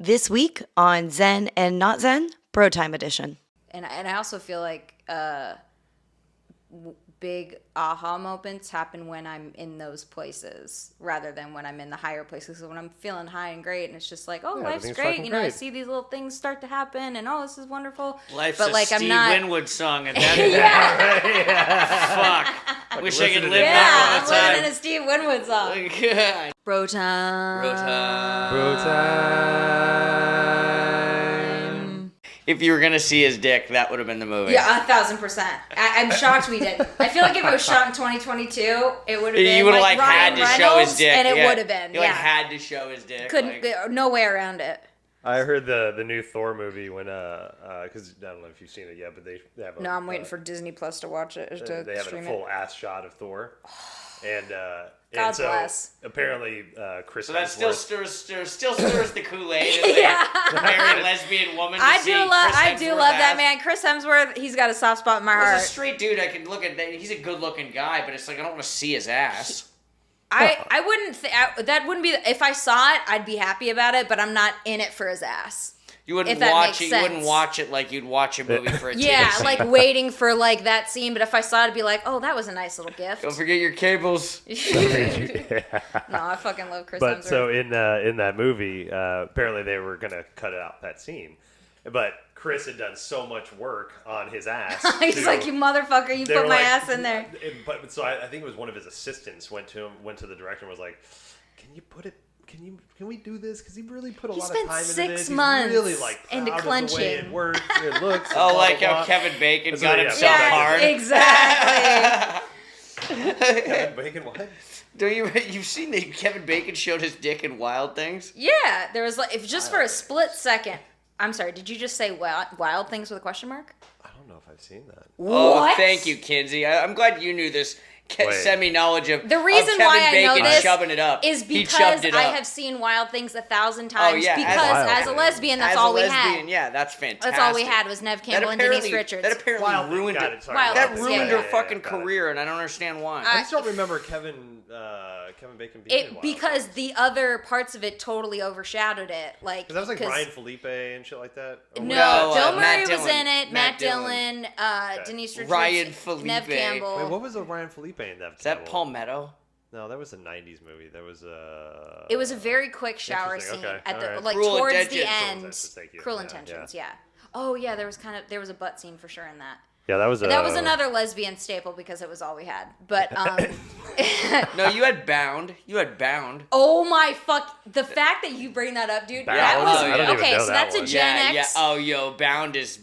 This week on Zen and Not Zen, BroTime edition. And I also feel like big aha moments happen when I'm in those places rather than when I'm in the higher places. So when I'm feeling high and great and it's just like, life's great. You know, I see these little things start to happen and this is wonderful. Life's but a like, Steve I'm not... Winwood song at that Fuck. Wish I could live that all the time. I'm living in a Steve Winwood song. BroTime. If you were going to see his dick, that would have been the movie. Yeah, 1,000%. I'm shocked we didn't. I feel like if it was shot in 2022, it would have been you would have like had Ryan to Reynolds, show his dick. And it would have been. You had to show his dick. Couldn't, no way around it. I heard the new Thor movie when because I don't know if you've seen it yet, but they have. I'm waiting for Disney Plus to watch it. They have a full ass shot of Thor, and God so bless. Apparently, Chris. So that still stirs the Kool-Aid. Yeah. A married lesbian woman. I do love that man, Chris Hemsworth. He's got a soft spot in my heart. He's a straight dude. I can look at that. He's a good-looking guy, but it's like I don't want to see his ass. I wouldn't. That wouldn't be. If I saw it, I'd be happy about it. But I'm not in it for his ass. You wouldn't watch it. You wouldn't watch it like you'd watch a movie for a TV scene. Like waiting for like that scene. But if I saw it, I'd be like, oh, that was a nice little gift. Don't forget your cables. No, I fucking love Chris Hemsworth. But so in that movie, apparently they were gonna cut out that scene, but Chris had done so much work on his ass. He's like, you motherfucker, you put my ass in there. But so I think it was one of his assistants went to the director and was like, can you put it? Can we do this? Because he really put a lot of time into this. He spent 6 months really like into clenching. The way it works, it looks. Like how Kevin Bacon got himself hard. Exactly. Kevin Bacon, what? You've seen that Kevin Bacon showed his dick in Wild Things? Yeah, there was like, if just for a split second. I'm sorry, did you just say wild Things with a question mark? I don't know if I've seen that. Oh, thank you, Kinsey. I'm glad you knew this. Semi-knowledge of the reason Kevin why Bacon I know this shoving it up. is because I have seen Wild Things 1,000 times. Oh, yeah. Because as a lesbian, that's all we had. Yeah, that's fantastic. That's all we had was Neve Campbell and Denise Richards. That apparently ruined it. That ruined her fucking career, and I don't understand why. I just don't remember Kevin Bacon being in Wild because Things. the other parts of it totally overshadowed it. Like that was like Ryan Felipe and shit like that. No, Bill Murray was in it. Matt Dillon, Denise Richards, Ryan Felipe, Neve Campbell. Wait, what was the Ryan Felipe in that? Is that Palmetto? No, that was a '90s movie. That was It was a very quick shower scene at the Cruel towards the Intentions. end. Cruel Intentions, yeah. Oh yeah, there was a butt scene for sure in that. Yeah, that was another lesbian staple because it was all we had. But no, you had Bound. Oh my fuck! The fact that you bring that up, dude. Bound? That was I don't even know so that's a Gen X. Yeah. Oh, yo, Bound is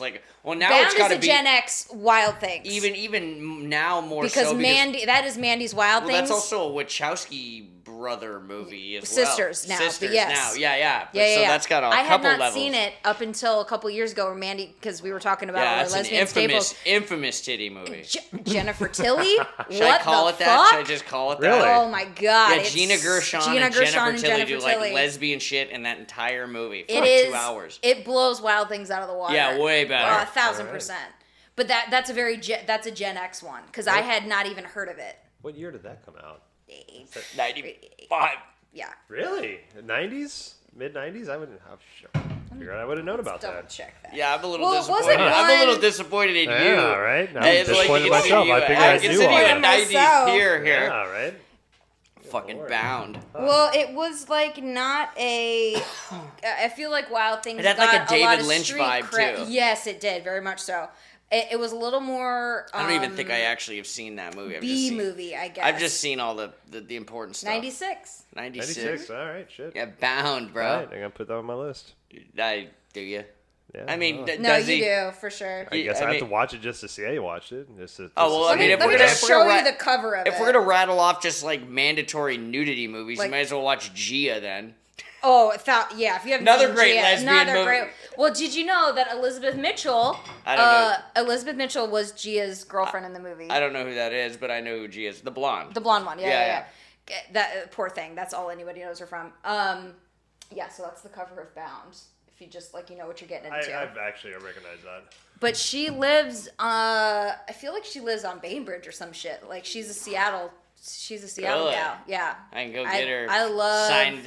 like. Well, now Bound it's got to be Gen X Wild Things. Even now more because so because that is Mandy's Wild Things. That's also a Wachowski brother movie as Sisters well. Now, Sisters but yes. now, yeah. So that's got a couple levels. I had not seen it up until a couple years ago, where Mandy, because we were talking about our lesbian staples. Infamous titty movie. Jennifer Tilly. Should I call it that? Should I just call it that? Really? Oh my god! Yeah, Gina Gershon and Jennifer Tilly do like lesbian shit in that entire movie for 2 hours. It blows Wild Things out of the water. Yeah, way better. 1,000%. But that's a Gen X one because I had not even heard of it. What year did that come out? 95. Yeah. Really? '90s? Mid '90s? I wouldn't have. Figured I would have known about that. Check that. Yeah, I'm a little disappointed. I'm a little disappointed in you. Yeah, right. I'm disappointed myself. I figured I knew all that. that. 90s here. Yeah, right. Fucking Bound. Well, it was like not a. I feel like Wild Things. It had like a David Lynch vibe too. Yes, it did very much so. It was a little more. I don't even think I actually have seen that movie. Movie, I guess. I've just seen all the important stuff. 96. 96. All right, shit. Yeah, Bound, bro. All right, I'm gonna put that on my list. Do you? Yeah, I mean, no, you do for sure. I guess I have to watch it just to see how you watched it. Let me just show you the cover of it. If we're gonna rattle off just like mandatory nudity movies, you might as well watch Gia then. Oh, if you have another great lesbian movie. Well, did you know that Elizabeth Mitchell? I don't know. Elizabeth Mitchell was Gia's girlfriend in the movie. I don't know who that is, but I know who Gia is. The blonde. The blonde one. Yeah. That poor thing. That's all anybody knows her from. Yeah. So that's the cover of Bound. If you just what you're getting into. I recognize that. But she lives. I feel like she lives on Bainbridge or some shit. Like she's a Seattle She's a Seattle gal. Yeah. I can go get her.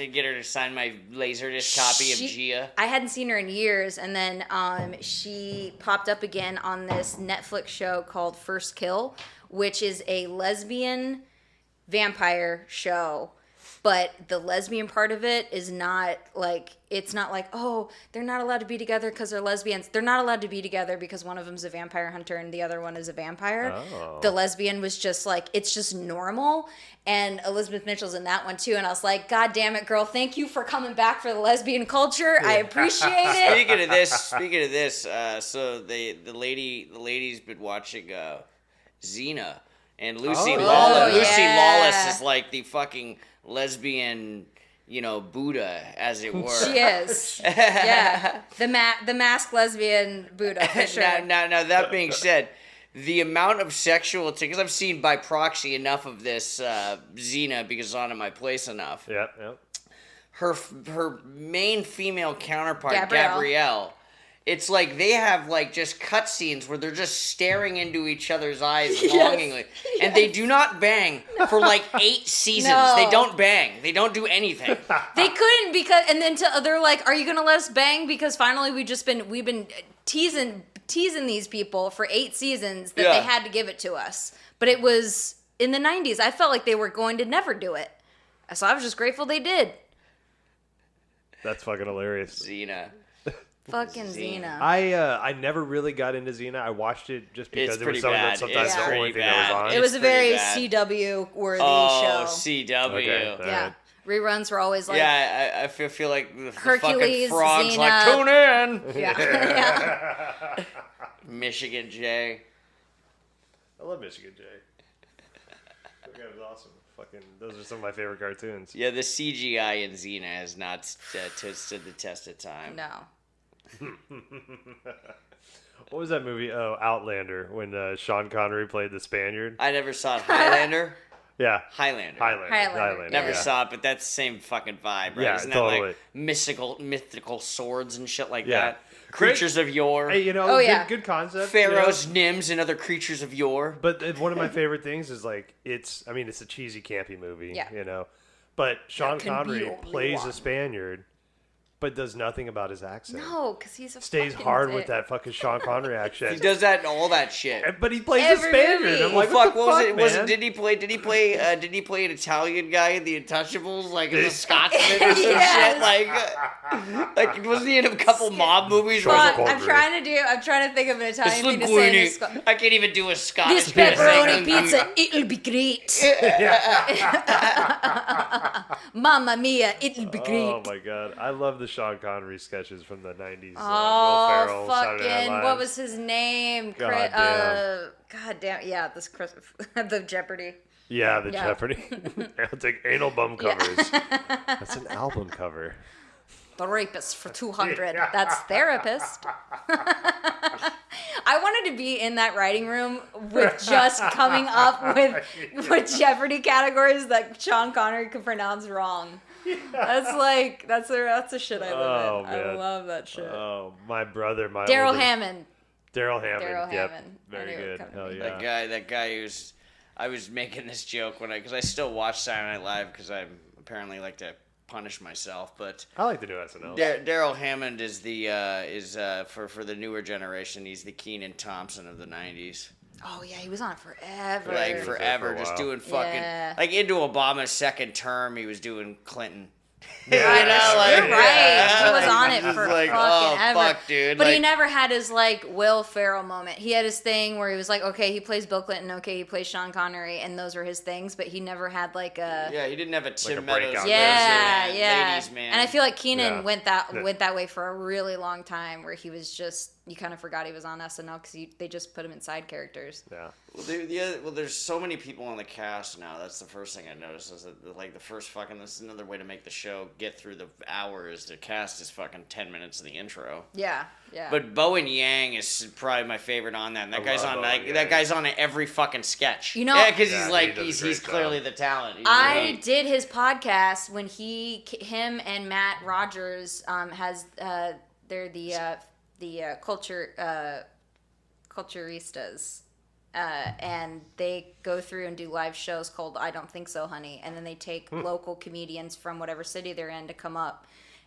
Get her to sign my Laserdisc copy of Gia. I hadn't seen her in years, and then she popped up again on this Netflix show called First Kill, which is a lesbian vampire show. But the lesbian part of it is not like, it's not like, oh, they're not allowed to be together because they're lesbians. They're not allowed to be together because one of them's a vampire hunter and the other one is a vampire. Oh. The lesbian was just like, it's just normal. And Elizabeth Mitchell's in that one too. And I was like, God damn it, girl. Thank you for coming back for the lesbian culture. I appreciate it. Speaking of this, so the lady's been watching Xena. And Lucy Lawless. Lucy Lawless is like the fucking lesbian, Buddha, as it were. She is. Yeah. The masked lesbian Buddha, for sure. Now, that being said, the amount of sexual... Because I've seen by proxy enough of this Xena because it's on at my place enough. Yep. Her main female counterpart, Gabrielle, it's like they have like just cutscenes where they're just staring into each other's eyes longingly. Yes. And they do not bang for like 8 seasons. No. They don't bang. They don't do anything. They couldn't because, and then they're like, are you going to let us bang? Because finally we've been teasing these people for 8 seasons that they had to give it to us. But it was in the 90s. I felt like they were going to never do it. So I was just grateful they did. That's fucking hilarious. Xena. Fucking Xena. I never really got into Xena. I watched it just because it was something that sometimes the only thing that was on. It was a very CW worthy show. CW. Okay, yeah. Right. Reruns were always like... Yeah, I feel like the Hercules, fucking frogs Xena. like, tune in! Yeah. Michigan J. I love Michigan J. That guy was awesome. Fucking, those are some of my favorite cartoons. Yeah, the CGI in Xena has not stood the test of time. No. What was that movie? Oh, Outlander, when Sean Connery played the Spaniard. I never saw it. Highlander? Yeah. Highlander. Never saw it, but that's the same fucking vibe, right? Yeah, Isn't totally. that like mythical swords and shit like that? Creatures of yore. Hey, good concept. Pharaohs, Nims, and other creatures of yore. But one of my favorite things is like, it's a cheesy, campy movie, But Sean Connery plays a Spaniard, but does nothing about his accent. No, because he's stays hard with that fucking Sean Connery accent. He does that and all that shit. But he plays a Spaniard. I'm like, what was it? Did he play an Italian guy in The Untouchables, like as a Scotsman or some shit? Like wasn't he in a couple mob movies? I'm trying to think of an Italian thing to say. I can't even do a Scottish. This pepperoni pizza, it'll be great. Mamma mia, it'll be great. Oh my god, I love the Sean Connery sketches from the 90s. Oh, Will Ferrell, fucking, what was his name? God damn. Yeah, the Jeopardy. Yeah, the Jeopardy. I'll take anal bum covers. That's an album cover. The Rapist for 200. That's Therapist. I wanted to be in that writing room with just coming up with Jeopardy categories that Sean Connery could pronounce wrong. Yeah. That's the shit I live in. Man. I love that shit. Oh, my brother, Daryl Hammond. Daryl Hammond. Very good. Hell yeah. That guy who's... I was making this joke because I still watch Saturday Night Live because I apparently like to punish myself, but I like to do SNL. Daryl Hammond is for the newer generation. He's the Kenan Thompson of the 90s. Oh yeah, he was on forever. Like forever, just doing fucking like into Obama's second term. He was doing Clinton. You're right. He was on it for fucking ever. Fuck, dude. But he never had his Will Ferrell moment. He had his thing where he was like, okay, he plays Bill Clinton, okay, he plays Sean Connery, and those were his things. But he never had he didn't have a Tim Meadows. Ladies man. And I feel like Kenan went that way for a really long time, where he was just, you kind of forgot he was on SNL because they just put him in side characters. Yeah. Well, there's so many people on the cast now. That's the first thing I noticed. Is that the first fucking. This is another way to make the show get through the hour. Is the cast is fucking 10 minutes of the intro. Yeah. But Bowen Yang is probably my favorite on that. And that guy's on that guy's on every fucking sketch. Because he's clearly the talent. I did his podcast when him and Matt Rogers they're the culturistas. and they go through and do live shows called I Don't Think So, Honey, and then they take local comedians from whatever city they're in to come up.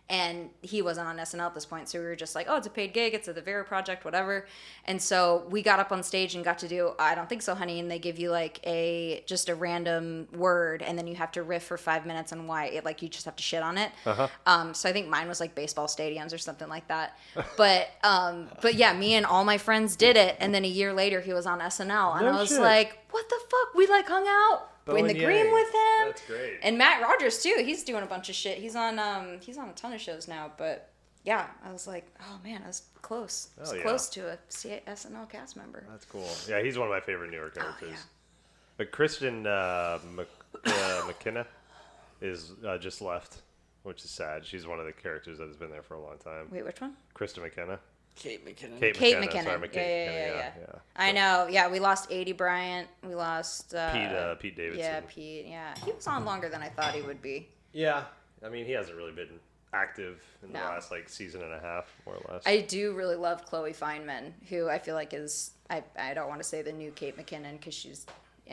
And he wasn't on SNL at this point, so we were just like, oh, it's a paid gig, it's at the Vera Project, whatever. And so we got up on stage and got to do I Don't Think So, Honey, and they give you like just a random word, and then you have to riff for 5 minutes on why it, like, you just have to shit on it. So I think mine was like baseball stadiums or something like that. But yeah, me and all my friends did it, and then a year later he was on SNL, and I was like, what the fuck? We like hung out in the green with him. That's great. And Matt Rogers too. He's doing a bunch of shit. He's on a ton of shows now. But yeah, I was like, oh man, I was close. I was close to a SNL cast member. That's cool. Yeah, he's one of my favorite New York characters. Yeah. But Kristen McKenna is just left, which is sad. She's one of the characters that has been there for a long time. Wait, which one? Kristen McKenna. Kate McKinnon. Kate McKinnon. Yeah. I know. Yeah, we lost 80 Bryant. We lost Pete Davidson. Yeah, Pete. Yeah, he was on longer than I thought he would be. Yeah, I mean, he hasn't really been active in the last like season and a half, more or less. I do really love Chloe Fineman, who I feel like is I don't want to say the new Kate McKinnon because she's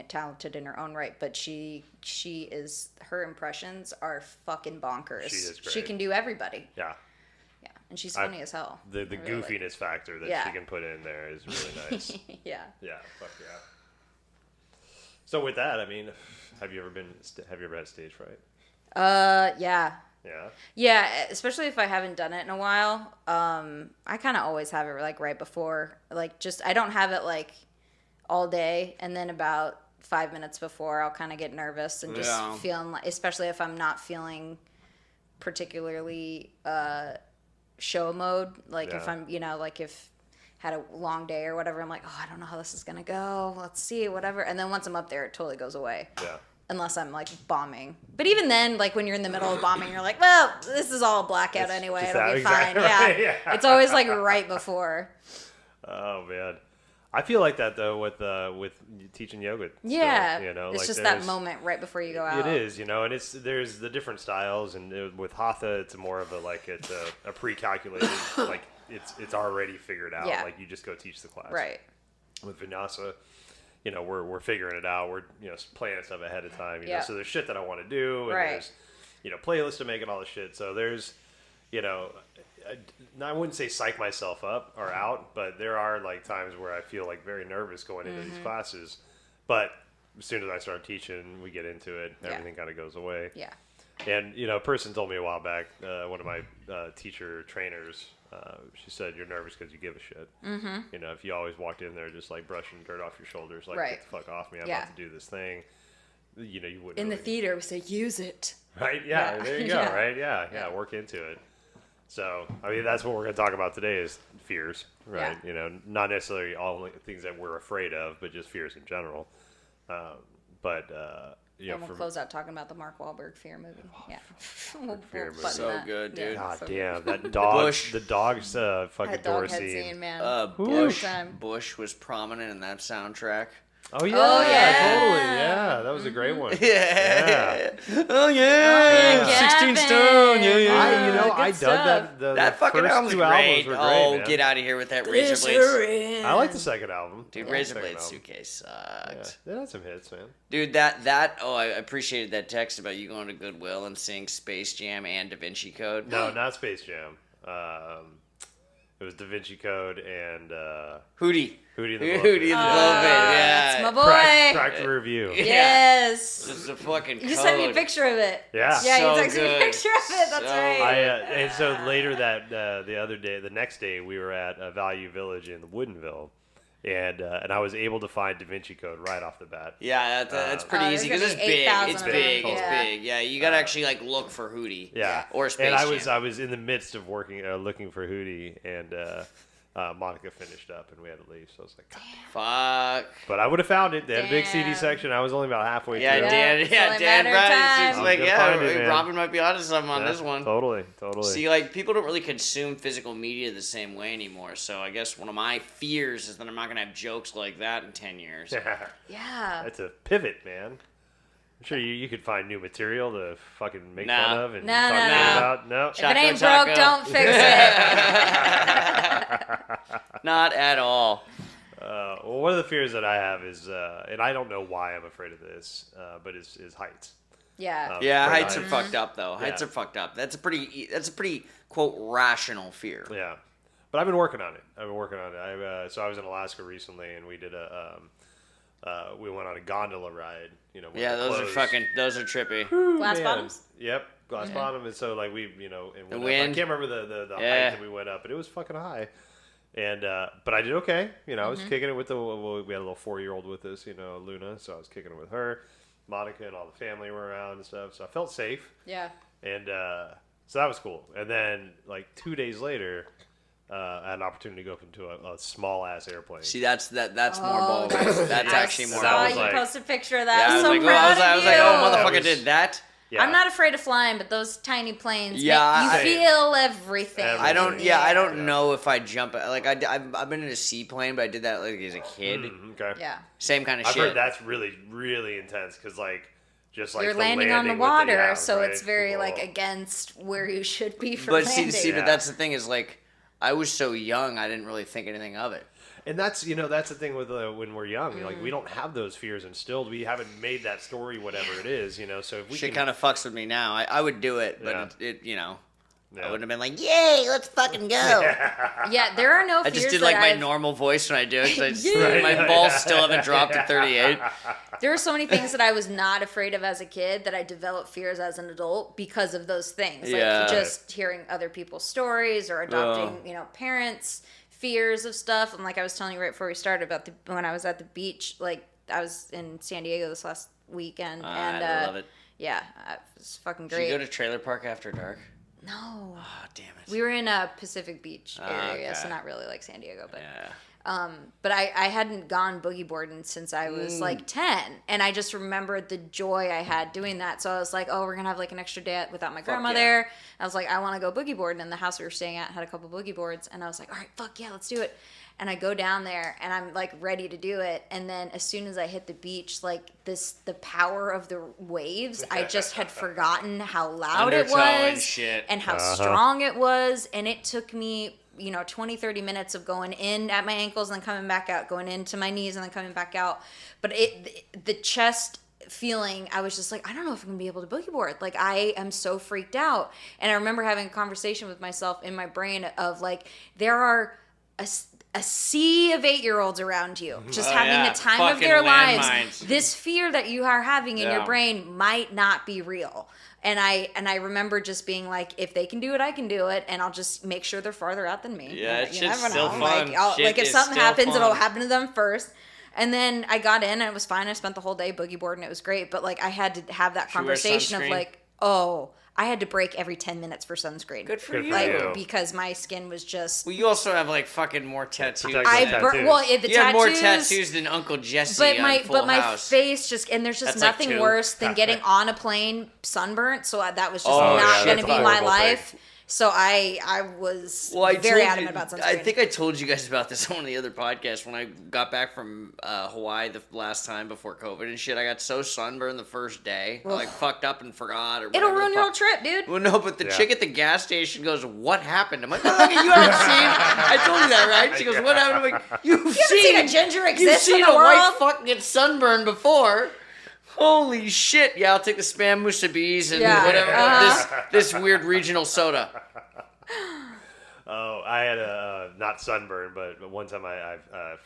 talented in her own right, but she is, her impressions are fucking bonkers. She is great. She can do everybody. Yeah. And she's funny as hell. The goofiness factor that she can put in there is really nice. Yeah. Yeah, fuck yeah. So with that, I mean, have you ever had stage fright? Yeah. Yeah? Yeah, especially if I haven't done it in a while. I kind of always have it like right before, like I don't have it like all day, and then about 5 minutes before I'll kind of get nervous and just feeling like, especially if I'm not feeling particularly show mode, like if I'm, like if had a long day or whatever, I'm like, oh, I don't know how this is gonna go, let's see, whatever. And then once I'm up there, it totally goes away. Yeah. Unless I'm like bombing. But even then, like when you're in the middle of bombing, you're like, well, this is all blackout anyway, it'll be fine. Right. Yeah. It's always like right before. Oh man, I feel like that though with teaching yoga. Yeah, still, it's like just that moment right before you go out. It is, and there's the different styles, and with hatha, it's more of it's a pre-calculated, like it's already figured out. Yeah. Like you just go teach the class. Right. With vinyasa, we're figuring it out. We're planning stuff ahead of time. So there's shit that I want to do, and there's playlists to make and all this shit. So there's I wouldn't say psych myself up or out, but there are like times where I feel like very nervous going into these classes. But as soon as I start teaching, we get into it. Everything kind of goes away. Yeah. And a person told me a while back, one of my teacher trainers, she said, "You're nervous because you give a shit." Mm-hmm. If you always walked in there just like brushing dirt off your shoulders, like get the fuck off me, I'm about to do this thing. You wouldn't. In the theater, we say use it. Right? Yeah. There you go. Right? Yeah. Work into it. So, I mean, that's what we're going to talk about today is fears, right? Yeah. Not necessarily all things that we're afraid of, but just fears in general. And we'll close out talking about the Mark Wahlberg Fear movie. We'll Fear movie. So good, dude. God damn, that dog, the dog's fucking that door dog head scene. Man. Bush was prominent in that soundtrack. Oh yeah, totally. Yeah, that was a great one. Yeah. Oh yeah. 16 Stone. Yeah. I dug that. That fucking album's great. Man. Get out of here with that Razor Blade. I like the second album. Dude, Razor Blade Suitcase sucked. Yeah, they had some hits, man. Dude, I appreciated that text about you going to Goodwill and seeing Space Jam and Da Vinci Code. No, not Space Jam. It was Da Vinci Code and Hootie. Hootie and the Blowfish. Hootie and the Blowfish, yeah. That's my boy. Practical review. Yes. This is a fucking You sent me a picture of it. Yeah. Yeah, so you texted me a picture of it. That's right. And so later the next day, we were at Value Village in Woodinville. And I was able to find Da Vinci Code right off the bat. Yeah, that's pretty easy because it's big. It's big. It's big. Yeah, you gotta actually like look for Hootie. Yeah, or Space And Jam. I was in the midst of looking for Hootie, and Monica finished up, and we had to leave. So I was like, God. Fuck. But I would have found it. They had a big CD section. I was only about halfway through. Dan Brown. Like, it, Robin might be onto something on this one. Totally. See, like, people don't really consume physical media the same way anymore. So I guess one of my fears is that I'm not gonna have jokes like that in 10 years. Yeah. That's a pivot, man. I'm sure you could find new material to fucking make fun of and talk about. No. If it ain't broke, don't fix it. Not at all. Well, of the fears that I have is, and I don't know why I'm afraid of this, but is heights. Yeah. Heights are fucked up though. Heights are fucked up. That's a pretty quote rational fear. Yeah, but I've been working on it. So I was in Alaska recently, and we did we went on a gondola ride. Those are trippy. Glass bottoms. Yep, glass bottom. And so like we, and the wind. I can't remember the height that we went up, but it was fucking high. And but I did okay. I was kicking it with we had a little 4-year-old with us, Luna. So I was kicking it with her. Monica and all the family were around and stuff, so I felt safe. Yeah. And so that was cool. And then, like 2 days later, I had an opportunity to go up into a small ass airplane. See, that's more bold. That's actually more. I saw you post a picture of that. I'm so proud of you. I was like, oh, motherfucker did that. Yeah. I'm not afraid of flying, but those tiny planes, you feel everything. I don't know if I jump. Like I've been in a seaplane, but I did that like as a kid. Okay. Yeah. Same kind of shit. I've heard that's really, really intense because just like you're landing on the water, so right? It's very like against where you should be for but landing. But that's the thing is like I was so young, I didn't really think anything of it. And that's the thing with when we're young, like we don't have those fears instilled. We haven't made that story whatever it is, So if we shit kind of fucks with me now. I would do it, but it I wouldn't have been like, yay, let's fucking go. Yeah, there are no fears. I just did like my normal voice when I do it because my balls still haven't dropped to 38. There are so many things that I was not afraid of as a kid that I developed fears as an adult because of those things. Like just hearing other people's stories or adopting, parents' fears of stuff. And like I was telling you right before we started about when I was at the beach, like I was in San Diego this last weekend. And I love it. Yeah, it was fucking great. Did you go to Trailer Park after dark? No. Oh, damn it. We were in a Pacific Beach area, so not really like San Diego, but yeah. But I hadn't gone boogie boarding since I was like 10, and I just remembered the joy I had doing that. So I was like, oh, we're gonna have like an extra day without my grandma there. I was like, I want to go boogie boarding, and the house we were staying at had a couple boogie boards, and I was like, all right, fuck yeah, let's do it. And I go down there and I'm like ready to do it. And then as soon as I hit the beach, like the power of the waves, I just had forgotten how loud it was and how strong it was. And it took me, 20, 30 minutes of going in at my ankles and then coming back out, going into my knees and then coming back out. But the chest feeling, I was just like, I don't know if I'm gonna be able to boogie board. Like I am so freaked out. And I remember having a conversation with myself in my brain of like, there are a sea of 8-year-olds around you, just having the time of their lives. This fear that you are having in your brain might not be real. And I remember just being like, if they can do it, I can do it, and I'll just make sure they're farther out than me. Yeah, you never still know. fun. Like if something happens, it'll happen to them first. And then I got in, and it was fine. I spent the whole day boogie boarding. It was great. But like I had to have that conversation of like, oh. I had to break every 10 minutes for sunscreen. Good for you. Like, because my skin was just... Well, you also have, like, fucking more tattoos. You had more tattoos than Uncle Jesse on Full House. Face just... And there's just nothing worse than getting on a plane sunburnt. So that was just not going to be my life. So I was very adamant about sunscreen. I think I told you guys about this on one of the other podcasts. When I got back from Hawaii the last time before COVID and shit, I got so sunburned the first day. I like fucked up and forgot. Or it'll ruin your whole trip, dude. Well, no, but the chick at the gas station goes, "What happened?" I'm like, "Oh, look, you haven't seen." I told you that, right? She goes, "What happened?" I'm like, "You've seen a ginger exist You've in seen the a world? white fuck get sunburned before." Holy shit! Yeah, I'll take the spam musabis and whatever. This weird regional soda. Oh, I had a not sunburn, but one time I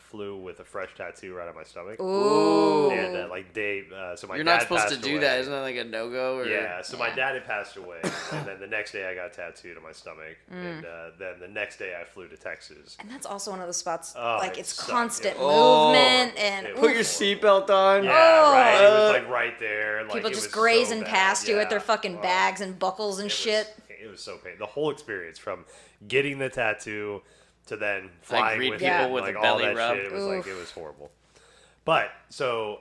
flew with a fresh tattoo right on my stomach. Ooh. And like Dave, so my You're dad not supposed to passed do away. that. Isn't that like a no-go? Yeah, so my dad had passed away, and then the next day I got tattooed on my stomach, and then the next day I flew to Texas. And that's also one of the spots, it's sucked. constant movement and... Put your seatbelt on. Yeah, right. It was like right there. Like, people it just was grazing so past you with their Yeah. fucking bags and buckles and shit. It was so painful. The whole experience from getting the tattoo to then flying greet with people it, with like a all belly that rub. shit. It was it was horrible. But so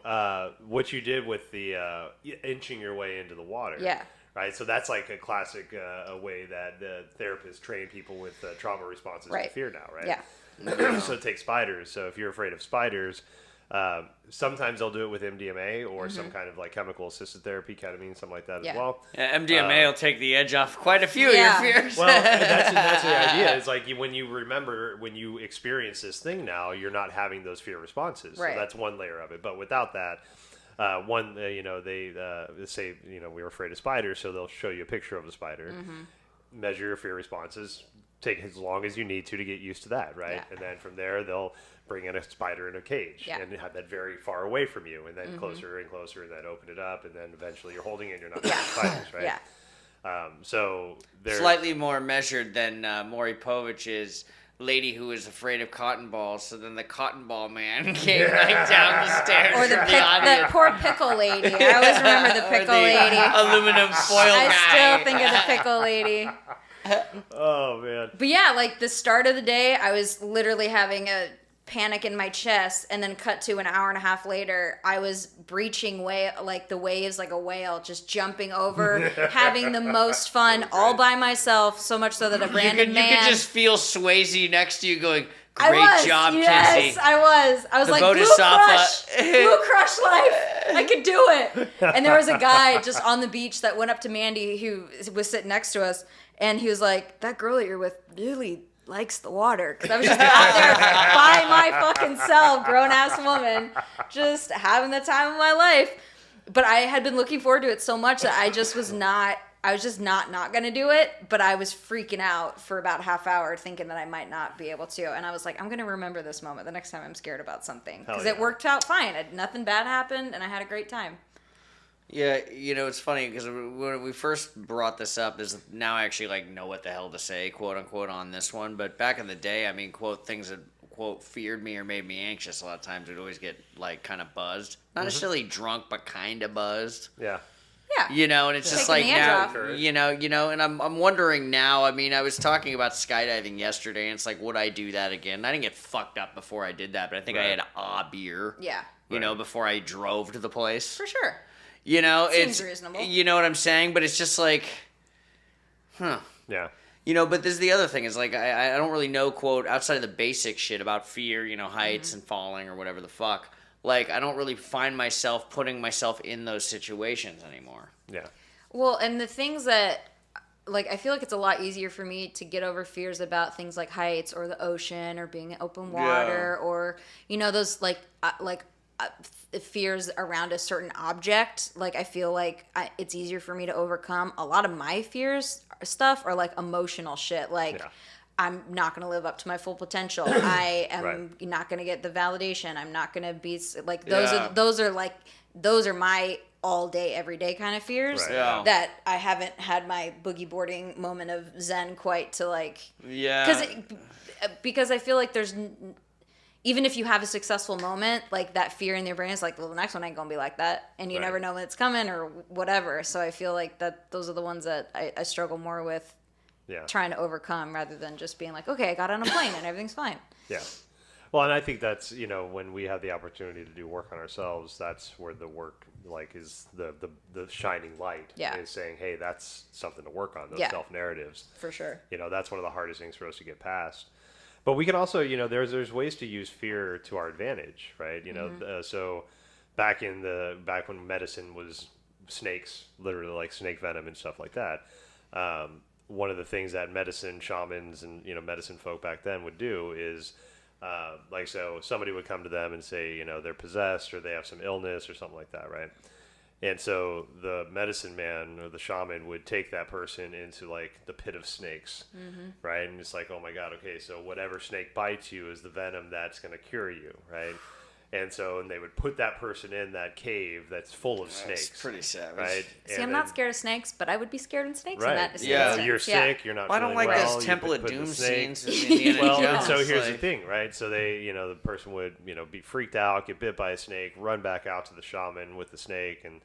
what you did with the inching your way into the water, right? So that's like a classic way that the therapists train people with trauma responses to fear now, right? Yeah. So take spiders. So if you're afraid of spiders, Sometimes they'll do it with MDMA or some kind of like chemical assisted therapy, ketamine, something like that as well. Yeah, MDMA will take the edge off quite a few of your fears. Well, that's the idea. It's like when you experience this thing now, you're not having those fear responses. Right. So that's one layer of it. But without that, they say, we were afraid of spiders, so they'll show you a picture of a spider, measure your fear responses, take as long as you need to get used to that, right? Yeah. And then from there, they'll bring in a spider in a cage and have that very far away from you, and then closer and closer, and then open it up, and then eventually you're holding it and you're not seeing spiders, right? Yeah. So they're slightly more measured than Maury Povich's lady who was afraid of cotton balls, so then the cotton ball man came right down the stairs. Or the poor pickle lady. I always remember the pickle lady. Aluminum foil guy. I still think of the pickle lady. Oh, man. But yeah, like the start of the day, I was literally having a panic in my chest, and then cut to an hour and a half later, I was breaching like the waves like a whale, just jumping over, having the most fun all by myself, so much so that a random man... You could just feel Swayze next to you going, great job, Kissy. Yes, I was like, Blue Crush life. I could do it. And there was a guy just on the beach that went up to Mandy, who was sitting next to us, and he was like, that girl that you're with really likes the water. Because I was just out there by my fucking self, grown-ass woman, just having the time of my life. But I had been looking forward to it so much that I was just not going to do it, but I was freaking out for about a half hour thinking that I might not be able to. And I was like, I'm going to remember this moment the next time I'm scared about something. Because it worked out fine. Nothing bad happened, and I had a great time. Yeah, it's funny because when we first brought this up, now I actually like know what the hell to say, quote unquote, on this one. But back in the day, I mean, quote, things that quote feared me or made me anxious. A lot of times, we'd always get like kind of buzzed, not necessarily drunk, but kind of buzzed. Yeah. Yeah. And it's just like now, and I'm wondering now. I mean, I was talking about skydiving yesterday, and it's like, would I do that again? I didn't get fucked up before I did that, but I think I had a beer. Yeah. Before I drove to the place. For sure. Seems reasonable. You know what I'm saying? But it's just like, Yeah. But there's the other thing is like, I don't really know, quote, outside of the basic shit about fear, heights and falling or whatever the fuck. Like, I don't really find myself putting myself in those situations anymore. Yeah. Well, and the things that, like, I feel like it's a lot easier for me to get over fears about things like heights or the ocean or being in open water or, those, fears around a certain object. Like, I feel like it's easier for me to overcome. A lot of my fears stuff are, like, emotional shit. Like, I'm not going to live up to my full potential. I am not going to get the validation. I'm not going to be, like, those are my all day, every day kind of fears that I haven't had my boogie boarding moment of zen quite to, like, because I feel like there's, even if you have a successful moment, like, that fear in your brain is like, well, the next one ain't gonna be like that, and you never know when it's coming or whatever. So I feel like that those are the ones that I struggle more with trying to overcome, rather than just being like, okay, I got on a plane and everything's fine. Yeah. Well, and I think that's, when we have the opportunity to do work on ourselves, that's where the work, like, is the shining light. Yeah. Is saying, hey, that's something to work on, those self-narratives. For sure. That's one of the hardest things for us to get past. But we can also, there's ways to use fear to our advantage, right? So back when medicine was snakes, literally like snake venom and stuff like that, one of the things that medicine shamans and, medicine folk back then would do is, so somebody would come to them and say, they're possessed or they have some illness or something like that, right? And so the medicine man or the shaman would take that person into, like, the pit of snakes, right? And it's like, oh my God, okay, so whatever snake bites you is the venom that's going to cure you, right? And they would put that person in that cave that's full of snakes. That's pretty savage. Right? See, I'm not scared of snakes, but I would be scared of snakes in that instance. Yeah, you're sick, you're not I don't like well, those Temple of Doom scenes. Well, and so here's the thing, right? So they, the person would, be freaked out, get bit by a snake, run back out to the shaman with the snake, and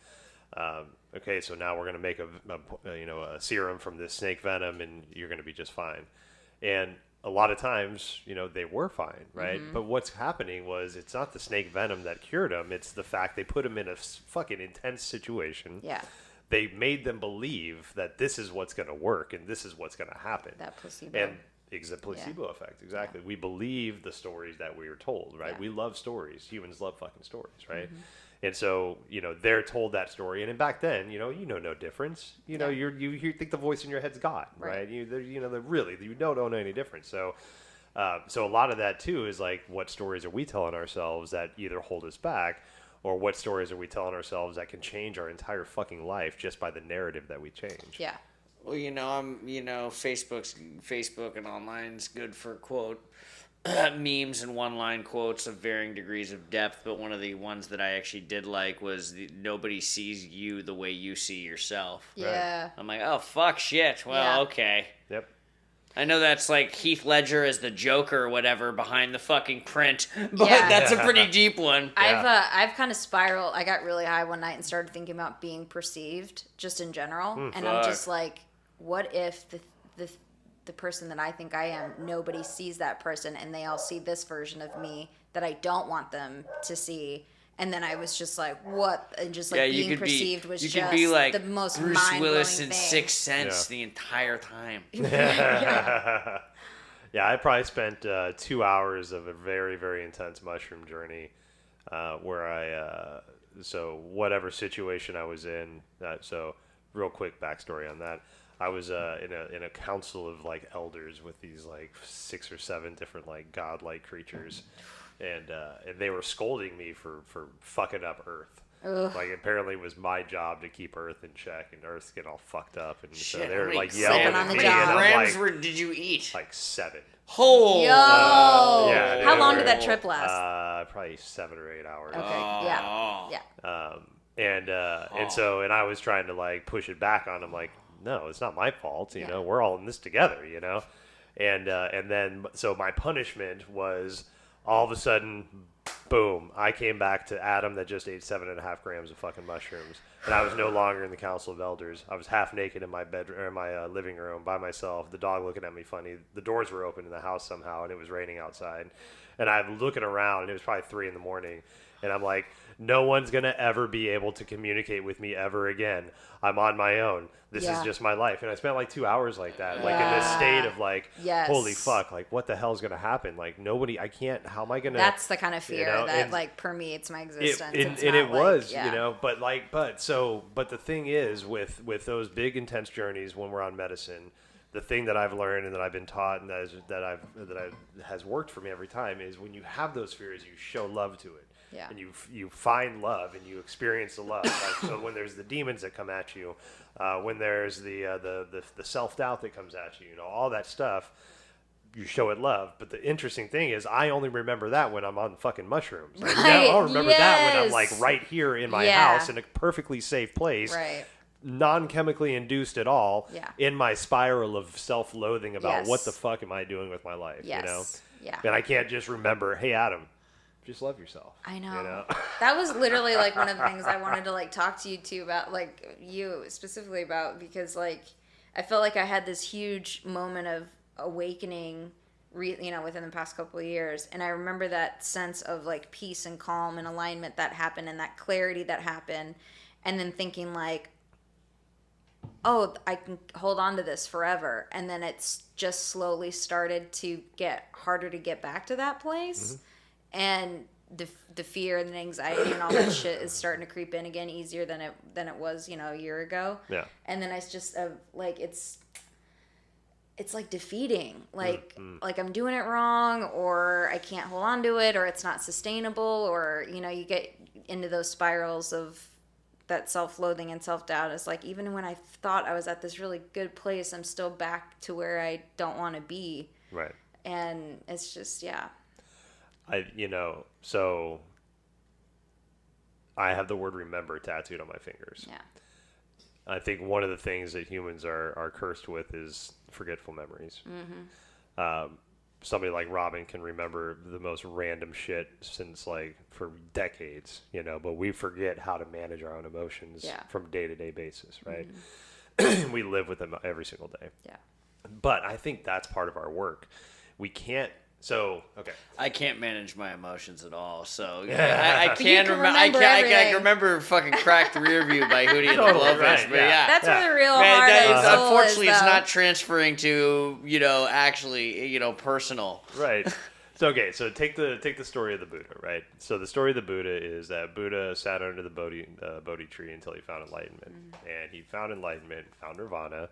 okay, so now we're going to make a serum from this snake venom, and you're going to be just fine. And a lot of times, they were fine, right? But what's happening was it's not the snake venom that cured them. It's the fact they put them in a fucking intense situation. Yeah. They made them believe that this is what's going to work and this is what's going to happen. That placebo. And placebo effect. Exactly. We believe the stories that we were told, right? We love stories. Humans love fucking stories, right? And so, they're told that story. And then back then, you know no difference. You think the voice in your head's God, right? You don't know any difference. So, so a lot of that too is like, what stories are we telling ourselves that either hold us back, or what stories are we telling ourselves that can change our entire fucking life just by the narrative that we change? Yeah. Well, Facebook and online's good for quote memes and one-line quotes of varying degrees of depth, but one of the ones that I actually did like was nobody sees you the way you see yourself. Yeah. Right? I'm like, oh, fuck, shit. Well, okay. Yep. I know that's like Heath Ledger as the Joker or whatever behind the fucking print, but that's a pretty deep one. I've kind of spiraled. I got really high one night and started thinking about being perceived just in general. And I'm just like, what if the person that I think I am, nobody sees that person and they all see this version of me that I don't want them to see. And then I was just like, what? And just like being perceived was just be like the most Bruce mind-blowing Willis in thing. Sixth Sense the entire time. Yeah, I probably spent 2 hours of a very, very intense mushroom journey where so whatever situation I was in, so real quick backstory on that. I was in a council of like elders with these like 6 or 7 different like godlike creatures. And they were scolding me for fucking up Earth. Ugh. Like, apparently it was my job to keep Earth in check, and Earth's getting all fucked up. And so they were like yelling at me. How many grams did you eat? Like 7. Oh, yo! Yeah, how long did that trip last? Probably 7 or 8 hours. Okay, yeah. And I was trying to like push it back on them, like, no, it's not my fault. You know, we're all in this together. And then so my punishment was, all of a sudden, boom, I came back to Adam that just ate 7.5 grams of fucking mushrooms. And I was no longer in the Council of Elders. I was half naked in my bedroom, or my living room by myself, the dog looking at me funny. The doors were open in the house somehow, and it was raining outside. And I'm looking around, and it was probably 3 in the morning. And I'm like, no one's going to ever be able to communicate with me ever again. I'm on my own. This is just my life. And I spent like 2 hours like that, like in this state of like, holy fuck, like what the hell's going to happen? Like nobody, I can't, how am I going to? That's the kind of fear that like permeates my existence. It was, but the thing is with those big intense journeys when we're on medicine, the thing that I've learned and that I've been taught and that has worked for me every time is when you have those fears, you show love to it. Yeah. And you find love and you experience the love. Like, so when there's the demons that come at you, when there's the self-doubt that comes at you, all that stuff, you show it love. But the interesting thing is I only remember that when I'm on fucking mushrooms. Right. I'll remember that when I'm like right here in my house in a perfectly safe place. Right. Non-chemically induced at all in my spiral of self-loathing about what the fuck am I doing with my life, Yeah. And I can't just remember, hey, Adam, just love yourself. I know. That was literally like one of the things I wanted to like talk to you too about, like you specifically about, because like I felt like I had this huge moment of awakening, within the past couple of years. And I remember that sense of like peace and calm and alignment that happened and that clarity that happened. And then thinking like, oh, I can hold on to this forever. And then it's just slowly started to get harder to get back to that place. Mm-hmm. And the fear and the anxiety and all that shit is starting to creep in again easier than it was, a year ago. Yeah. And then it's just like it's like defeating. Like like I'm doing it wrong, or I can't hold on to it, or it's not sustainable, or you get into those spirals of that self-loathing and self-doubt. It's like even when I thought I was at this really good place, I'm still back to where I don't want to be. Right. And it's just so I have the word remember tattooed on my fingers. Yeah. I think one of the things that humans are cursed with is forgetful memories. Mm-hmm. Somebody like Robin can remember the most random shit since like for decades, but we forget how to manage our own emotions from day-to-day basis, right? Mm-hmm. We live with them every single day. Yeah. But I think that's part of our work. We can't So, okay. I can't manage my emotions at all, so I can't remember. I remember fucking Cracked Rear View by Hootie and the Blowfish, right, but yeah. That's where the real heart of the soul unfortunately, is, it's though. not transferring to, actually, personal. Right. So, okay, so take the story of the Buddha, right? So the story of the Buddha is that Buddha sat under the Bodhi tree until he found enlightenment. And he found enlightenment, found nirvana,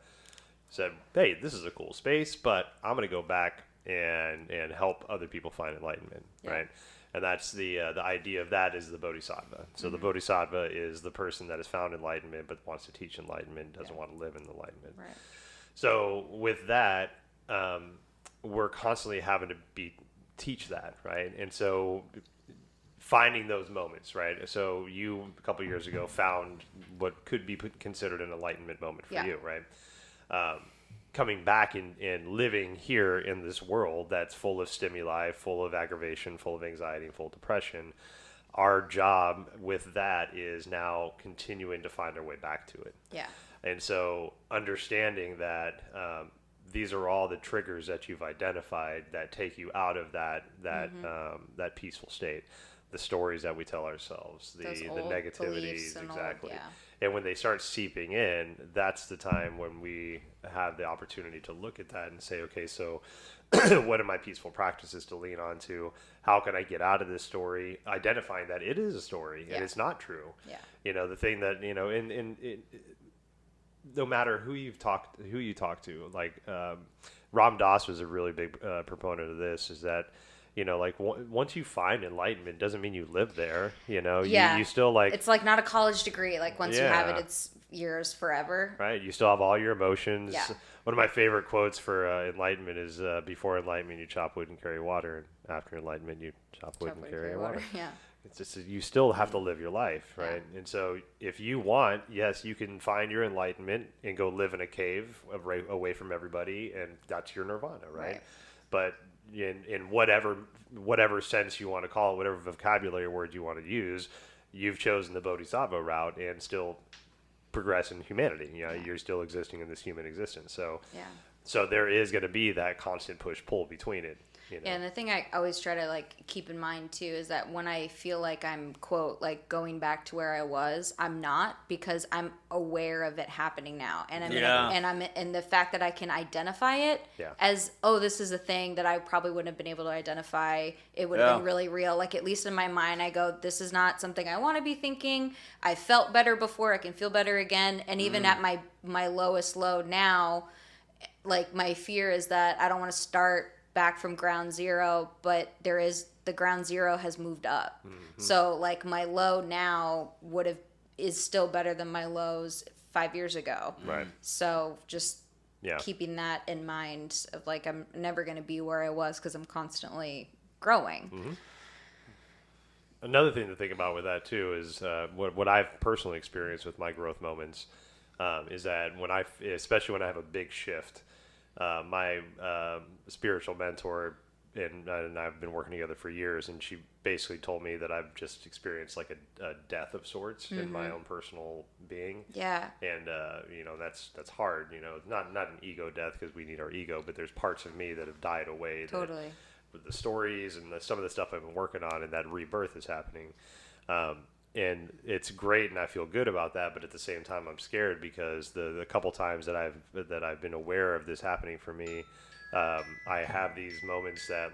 said, hey, this is a cool space, but I'm going to go back and help other people find enlightenment, right? And that's the idea of that is the bodhisattva. So the bodhisattva is the person that has found enlightenment but wants to teach enlightenment, doesn't want to live in enlightenment. Right. So with that, we're constantly having to teach that, right? And so finding those moments, right? So you, a couple of years ago, found what could be considered an enlightenment moment for you, right? Coming back and living here in this world that's full of stimuli, full of aggravation, full of anxiety, full of depression, our job with that is now continuing to find our way back to it. Yeah. And so understanding that these are all the triggers that you've identified that take you out of that peaceful state. The stories that we tell ourselves, the negativities, exactly. And when they start seeping in, that's the time when we have the opportunity to look at that and say, okay, so what are my peaceful practices to lean on to? How can I get out of this story? Identifying that it is a story and it's not true. Yeah. The thing that, no matter who you talk to, like Ram Dass was a really big proponent of this, is that, once you find enlightenment, doesn't mean you live there. You still it's like not a college degree. Like once you have it, it's yours forever. Right. You still have all your emotions. Yeah. One of my favorite quotes for enlightenment is, before enlightenment, you chop wood and carry water. And after enlightenment, you chop wood and carry water. Yeah. It's just, you still have to live your life. Right. Yeah. And so if you want, yes, you can find your enlightenment and go live in a cave away from everybody. And that's your nirvana. Right. But in whatever sense you want to call it, whatever vocabulary word you want to use, you've chosen the bodhisattva route and still progress in humanity. You're still existing in this human existence. So there is going to be that constant push-pull between it. Yeah, and the thing I always try to keep in mind too is that when I feel like I'm quote going back to where I was, I'm not, because I'm aware of it happening now, and and the fact that I can identify it as, oh, this is a thing that I probably wouldn't have been able to identify. It would have been really real. At least in my mind, I go, this is not something I want to be thinking. I felt better before. I can feel better again, and even at my lowest low now, my fear is that I don't want to start back from ground zero, but the ground zero has moved up. Mm-hmm. So my low now is still better than my lows 5 years ago. Right. So just keeping that in mind of I'm never going to be where I was, because I'm constantly growing. Mm-hmm. Another thing to think about with that too is what I've personally experienced with my growth moments is that especially when I have a big shift, my spiritual mentor and I've been working together for years, and she basically told me that I've just experienced a death of sorts in my own personal being. Yeah. And that's hard. Not an ego death, because we need our ego, but there's parts of me that have died away. Totally. With the stories and some of the stuff I've been working on, and that rebirth is happening. And it's great, and I feel good about that. But at the same time, I'm scared, because the couple times that I've been aware of this happening for me, I have these moments that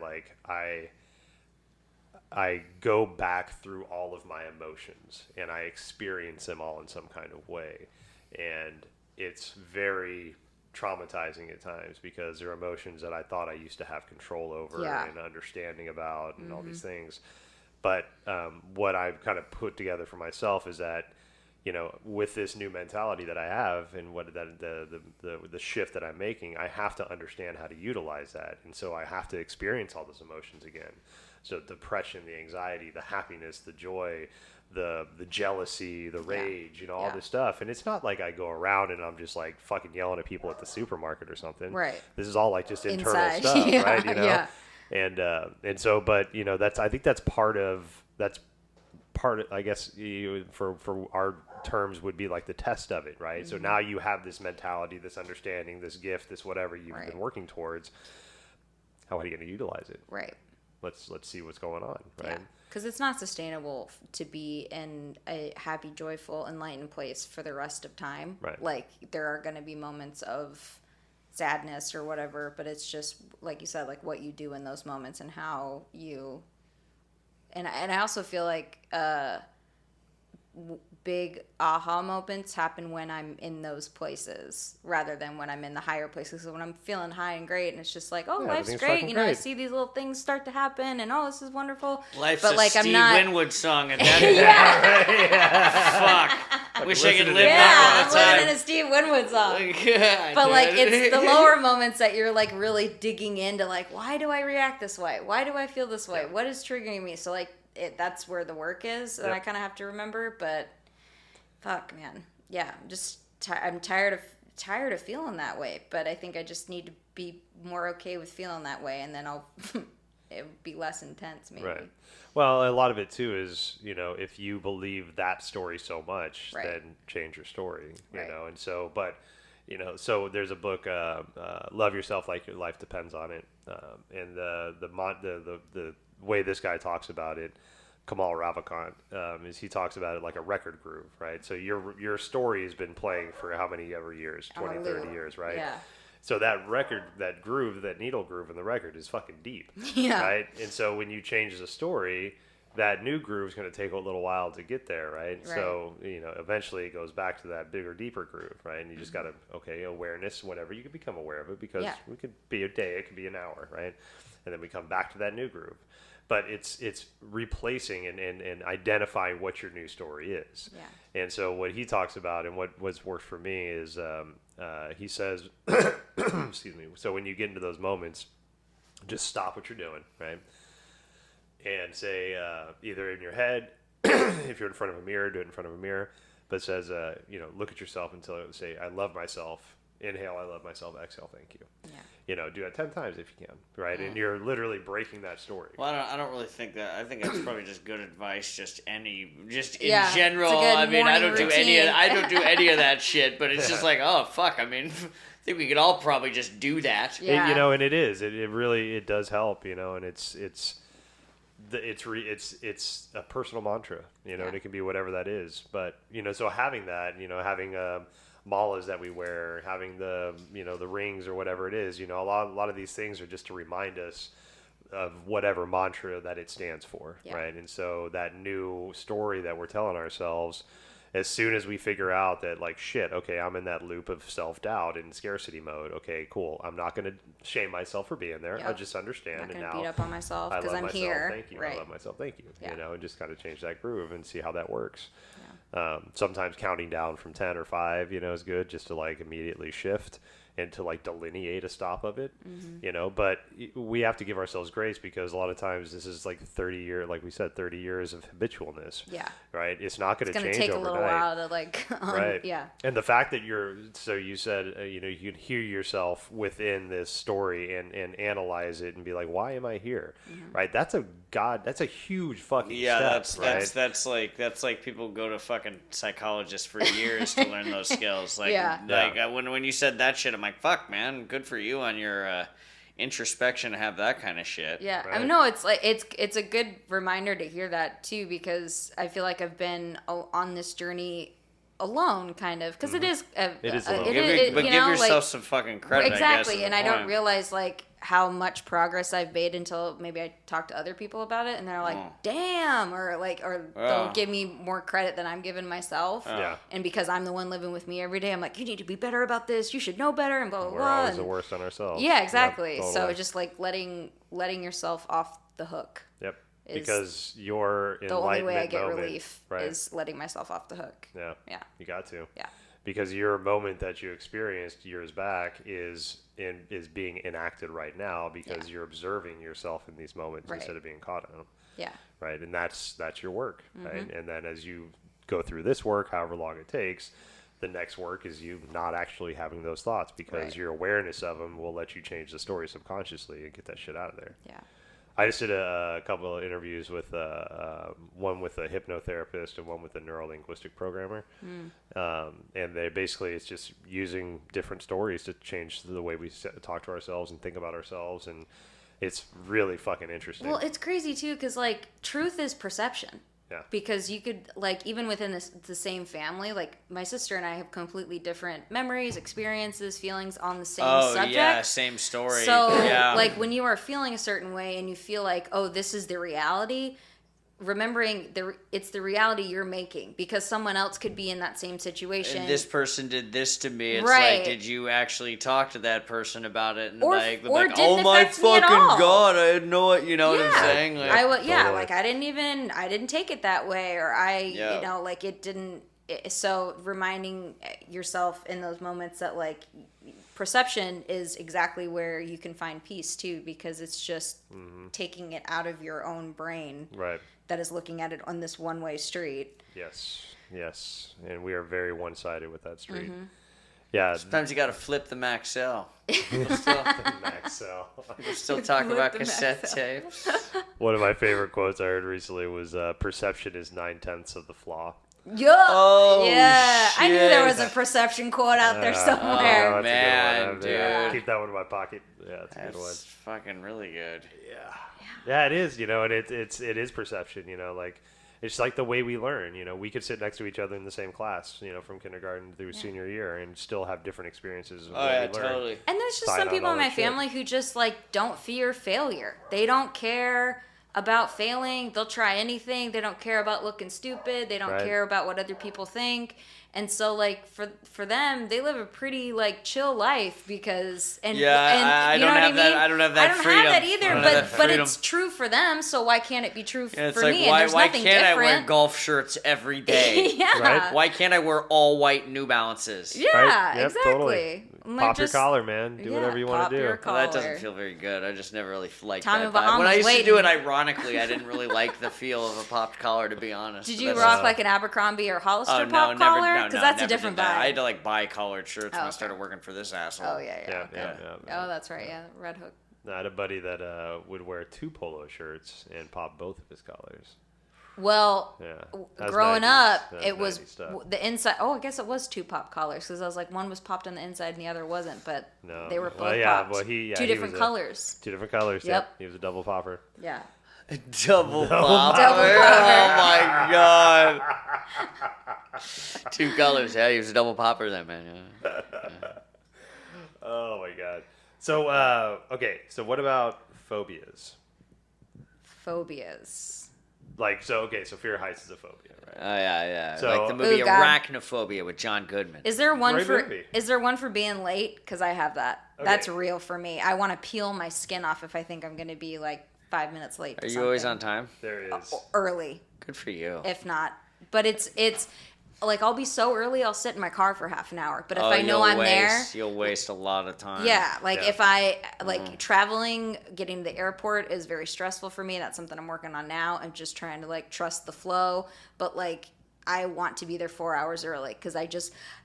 I go back through all of my emotions and I experience them all in some kind of way, and it's very traumatizing at times, because there are emotions that I thought I used to have control over and understanding about and all these things. But what I've kind of put together for myself is that, with this new mentality that I have, and the shift that I'm making, I have to understand how to utilize that. And so I have to experience all those emotions again. So depression, the anxiety, the happiness, the joy, the jealousy, the rage, all this stuff. And it's not like I go around and I'm just fucking yelling at people at the supermarket or something. Right. This is all just internal Inside. stuff, right? Yeah. And so, but I think that's part of, I guess, for our terms would be the test of it, right? Mm-hmm. So now you have this mentality, this understanding, this gift, this whatever you've been working towards. how are you going to utilize it? Right. Let's see what's going on, right? Yeah. Because it's not sustainable to be in a happy, joyful, enlightened place for the rest of time. Right. Like, there are going to be moments of sadness or whatever, but it's just, like you said, like what you do in those moments and how you... And I also feel like big aha moments happen when I'm in those places rather than when I'm in the higher places. So when I'm feeling high and great and it's just like, oh, life's great. You know, I see these little things start to happen and this is wonderful. Life's but a like, Steve I'm not... Winwood song at that. Fuck. Wish I could live that all the time. I'm living in a Steve Winwood song. God, but like, it's the lower moments that you're like really digging into, like, why do I react this way? Why do I feel this way? What is triggering me? So like, that's where the work is, and I kind of have to remember. But fuck, man, yeah, I'm just I'm tired of feeling that way. But I think I just need to be more okay with feeling that way, and then I'll it'll be less intense, maybe. Right. Well, a lot of it too is, you know, if you believe that story so much, then change your story, you know. And so, but you know, so there's a book, Love Yourself Like Your Life Depends on It, and the way this guy talks about it, Kamal Ravikant, is he talks about it like a record groove, right? So your story has been playing for how many ever years, 20, 30 years, right? Yeah. So that record, that groove, that needle groove in the record is fucking deep, yeah. right? And so when you change the story, that new groove is going to take a little while to get there, right? So, you know, eventually it goes back to that bigger, deeper groove, right? And you just got to, awareness, whatever, you can become aware of it because it could be a day, it could be an hour, right? And then we come back to that new groove. But it's replacing and identifying what your new story is. Yeah. And so what he talks about and what's worked for me is he says, excuse me, so when you get into those moments, just stop what you're doing, right? And say either in your head, if you're in front of a mirror, do it in front of a mirror. But it says, look at yourself until say, I love myself. Inhale, I love myself. Exhale, thank you. Yeah. You know, do that 10 times if you can, right? And you're literally breaking that story. Well, I don't really think that. I think that's probably just good advice. Just in It's general. a good I mean, I don't do any of that shit. But it's just like, oh fuck. I mean, I think we could all probably just do that. Yeah. And it is. It really does help. And it's a personal mantra. And it can be whatever that is. But so having that, having malas that we wear, having the the rings or whatever it is, a lot of these things are just to remind us of whatever mantra that it stands for, right? And so that new story that we're telling ourselves, as soon as we figure out that like shit, okay, I'm in that loop of self-doubt and scarcity mode, okay, cool, I'm not going to shame myself for being there. I just understand. I'm not and gonna now beat up on myself because I'm myself, here. Thank you. Right. I love myself, thank you. Yeah. And just kind of change that groove and see how that works. Sometimes counting down from 10 or 5, is good just to like immediately shift and to like delineate a stop of it, but we have to give ourselves grace because a lot of times this is like 30 years of habitualness. Yeah. Right. It's not going to change overnight. It's going to take a little while to like, right. Yeah. And the fact that you said, you can hear yourself within this story and analyze it and be like, why am I here? Right. That's a huge fucking step. That's like people go to fucking psychologists for years to learn those skills. Like, when you said that shit, I'm like, fuck, man, good for you on your introspection to have that kind of shit. Yeah, right? I mean, no, it's like it's a good reminder to hear that too because I feel like I've been on this journey alone, kind of, because it is alone. But give yourself some fucking credit. Exactly, and I don't realize like how much progress I've made until maybe I talk to other people about it, and they're like, "Damn," or they'll give me more credit than I'm giving myself. And because I'm the one living with me every day, I'm like, "You need to be better about this. You should know better," and blah blah blah. We're always the worst on ourselves. Yeah, exactly. Yep, totally. So just like letting yourself off the hook. Yep. Because your enlightenment the only way I get moment, relief is letting myself off the hook. Yeah. Yeah. You got to. Yeah. Because your moment that you experienced years back is being enacted right now because you're observing yourself in these moments instead of being caught in them. Yeah. Right. And that's your work. Right. And then as you go through this work, however long it takes, the next work is you not actually having those thoughts because your awareness of them will let you change the story subconsciously and get that shit out of there. Yeah. I just did a couple of interviews with one with a hypnotherapist and one with a neurolinguistic programmer. And they basically, it's just using different stories to change the way we talk to ourselves and think about ourselves. And It's really fucking interesting. Well, it's crazy too, because like truth is perception. Yeah. Because you could, like, even within the same family, like, my sister and I have completely different memories, experiences, feelings on the same subject. Oh, yeah, same story. So, yeah. like, when you are feeling a certain way and you feel like, oh, this is the reality, remembering it's the reality you're making, because someone else could be in that same situation. And this person did this to me. It's right. like, did you actually talk to that person about it? And or oh my fucking god, I had no, you know what I'm saying? Like, like I didn't take it that way, or you know, like it didn't. So reminding yourself in those moments that like perception is exactly where you can find peace too, because it's just taking it out of your own brain. Right. That is looking at it on this one-way street. Yes, and we are very one-sided with that street. Yeah. Sometimes you got to flip the Maxell. Maxell. We'll still talk about cassette tapes. One of my favorite quotes I heard recently was, "Perception is 9/10 of the flaw." Oh, yeah. shit. I knew there was a perception quote out there somewhere. Oh, man, dude. Keep that one in my pocket. Yeah, it's a good one. Fucking really good. Yeah, it is. You know, and it is perception. You know, like it's like the way we learn. You know, we could sit next to each other in the same class. You know, from kindergarten through senior year, and still have different experiences. Of what we learn. Totally. And there's just some people in my family who just like don't fear failure. They don't care about failing. They'll try anything. They don't care about looking stupid. They don't care about what other people think. And so, like, for them, they live a pretty, like, chill life because... I don't have that. I don't have that freedom. I don't have that either, but it's true for them, so why can't it be true for like, me? And there's nothing can't different. I wear golf shirts every day? Right? Why can't I wear all white New Balances? Yeah, right? Yep, exactly. Totally. Pop your collar, man. Do whatever you want to do. Well, that doesn't feel very good. I just never really liked Tommy that. Bahama's When I used to do it ironically, I didn't really like the feel of a popped collar, to be honest. Did you rock like an Abercrombie or Hollister pop collar? Because that's a different vibe. I had to like buy collared shirts when I started working for this asshole. Oh, yeah. Oh, that's right. Yeah, Red Hook. I had a buddy that would wear 2 polo shirts and pop both of his collars. Well, growing 90s. up, That's it was 90s stuff. the inside. Oh, I guess it was 2 pop collars because I was like, one was popped on the inside and the other wasn't, but they were both popped. Well, 2 different colors. 2 different colors. Yep. He was a double popper. Yeah. Double popper. Oh my god. 2 colors. Yeah, he was a double popper then, man. Yeah. Oh my god. So okay. So what about phobias? Phobias. Like so fear of heights is a phobia, right? Oh yeah. So, like the movie Arachnophobia with John Goodman. Is there one movie. Is there one for being late? Because I have that. Okay. That's real for me. I want to peel my skin off if I think I'm going to be like 5 minutes late. Are you always on time? There is. Early. Good for you. If not, but it's like I'll be so early I'll sit in my car for half an hour. But if I know I'm there, you'll waste a lot of time. Yeah, if I traveling, getting to the airport is very stressful for me. That's something I'm working on now. I'm just trying to like trust the flow. But like I want to be there 4 hours early because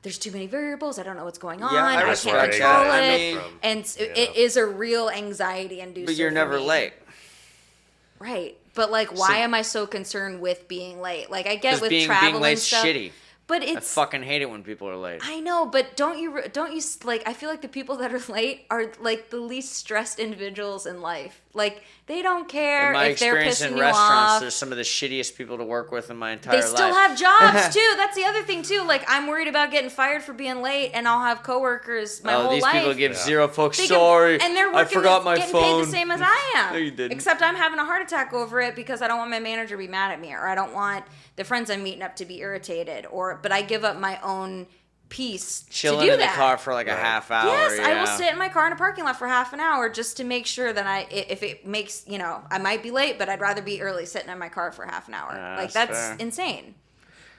there's too many variables. I don't know what's going on. I can't control it, it is a real anxiety inducer. But you're never late, right? But like, why am I so concerned with being late? Like I get with travel being late and stuff. Shitty. But I fucking hate it when people are late. I know, but don't you like? I feel like the people that are late are like the least stressed individuals in life. Like they don't care if they're pissing you off. My experience in restaurants, there's some of the shittiest people to work with in my entire life. They still have jobs too. That's the other thing too. Like I'm worried about getting fired for being late, and I'll have coworkers my whole life. These people give zero fucks. Sorry, and they're I forgot my getting phone. Paid the same as I am. No, you didn't. Except I'm having a heart attack over it because I don't want my manager to be mad at me, or I don't want the friends I'm meeting up to be irritated, but I give up my own peace Chilling to do in that. the car for like a half hour. Yes, I will sit in my car in a parking lot for half an hour just to make sure that if it makes, I might be late, but I'd rather be early sitting in my car for half an hour. That's insane.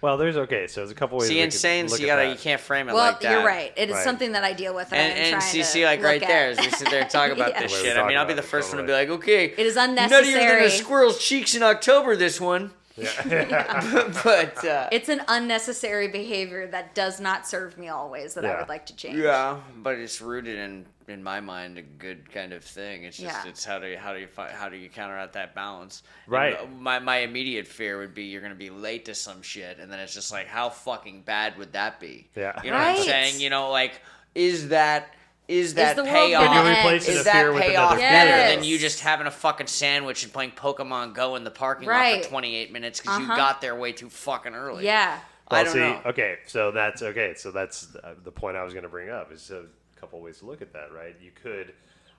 Well, there's there's a couple ways. See, insane. So you can't frame it like that. Well, you're right. It is something that I deal with, and see, like right there, as we sit there and talk about this shit. I mean, I'll be the first one to be like, okay, it is unnecessary. Nuttier than a squirrel's cheeks in October. This one. But it's an unnecessary behavior that does not serve me always that I would like to change. Yeah, but it's rooted in my mind a good kind of thing. It's just it's how do you counteract that balance? Right. And my immediate fear would be you're going to be late to some shit, and then it's just like how fucking bad would that be? Yeah. You know what I'm saying? Like is that Is that the world payoff? gonna end? Is that payoff Yes. better than you just having a fucking sandwich and playing Pokemon Go in the parking lot Right. for 28 minutes because you got there way too fucking early? Yeah. Well, I don't know. Okay, so that's the point I was going to bring up. Is a couple ways to look at that, right? You could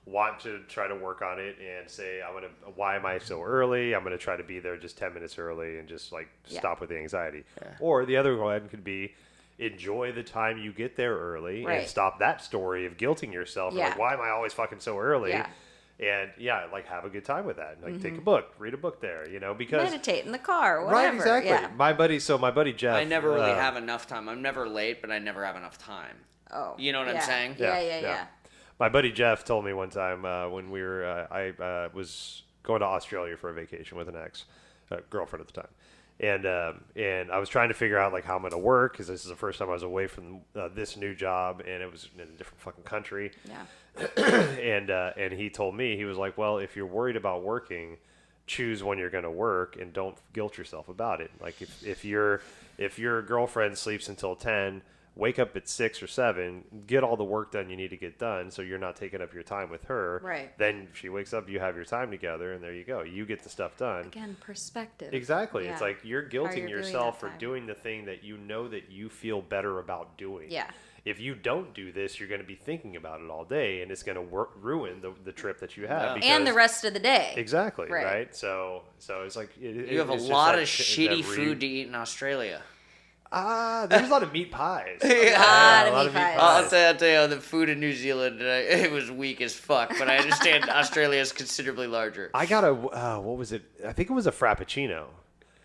want to try to work on it and say, why am I so early? I'm going to try to be there just 10 minutes early and just like stop with the anxiety. Yeah. Or the other one could be, enjoy the time you get there early and stop that story of guilting yourself. Yeah. Like, why am I always fucking so early? Yeah. And like have a good time with that. Like take a book, read a book there, because meditate in the car, whatever. Right, exactly. Yeah. My buddy Jeff. I never really have enough time. I'm never late, but I never have enough time. Oh. You know what I'm saying? Yeah. My buddy Jeff told me one time when we were, I was going to Australia for a vacation with an girlfriend at the time. And I was trying to figure out like how I'm going to work because this is the first time I was away from this new job, and it was in a different fucking country. Yeah. And he told me, he was like, well, if you're worried about working, choose when you're going to work and don't guilt yourself about it. Like if your girlfriend sleeps until 10, wake up at 6 or 7, get all the work done you need to get done so you're not taking up your time with her. Right. Then she wakes up, you have your time together, and there you go. You get the stuff done. Again, perspective. Exactly. Yeah. It's like you're guilting you're yourself for doing that time. doing the thing that you know that you feel better about doing. Yeah. If you don't do this, you're going to be thinking about it all day, and it's going to ruin the trip that you have. Yeah. And the rest of the day. Exactly. Right. Right. So it's like You have a lot of shitty food to eat in Australia. There's a lot of meat pies. A lot of meat pies. I'll tell you, the food in New Zealand, it was weak as fuck. But I understand Australia is considerably larger. I got a what was it? I think it was a Frappuccino.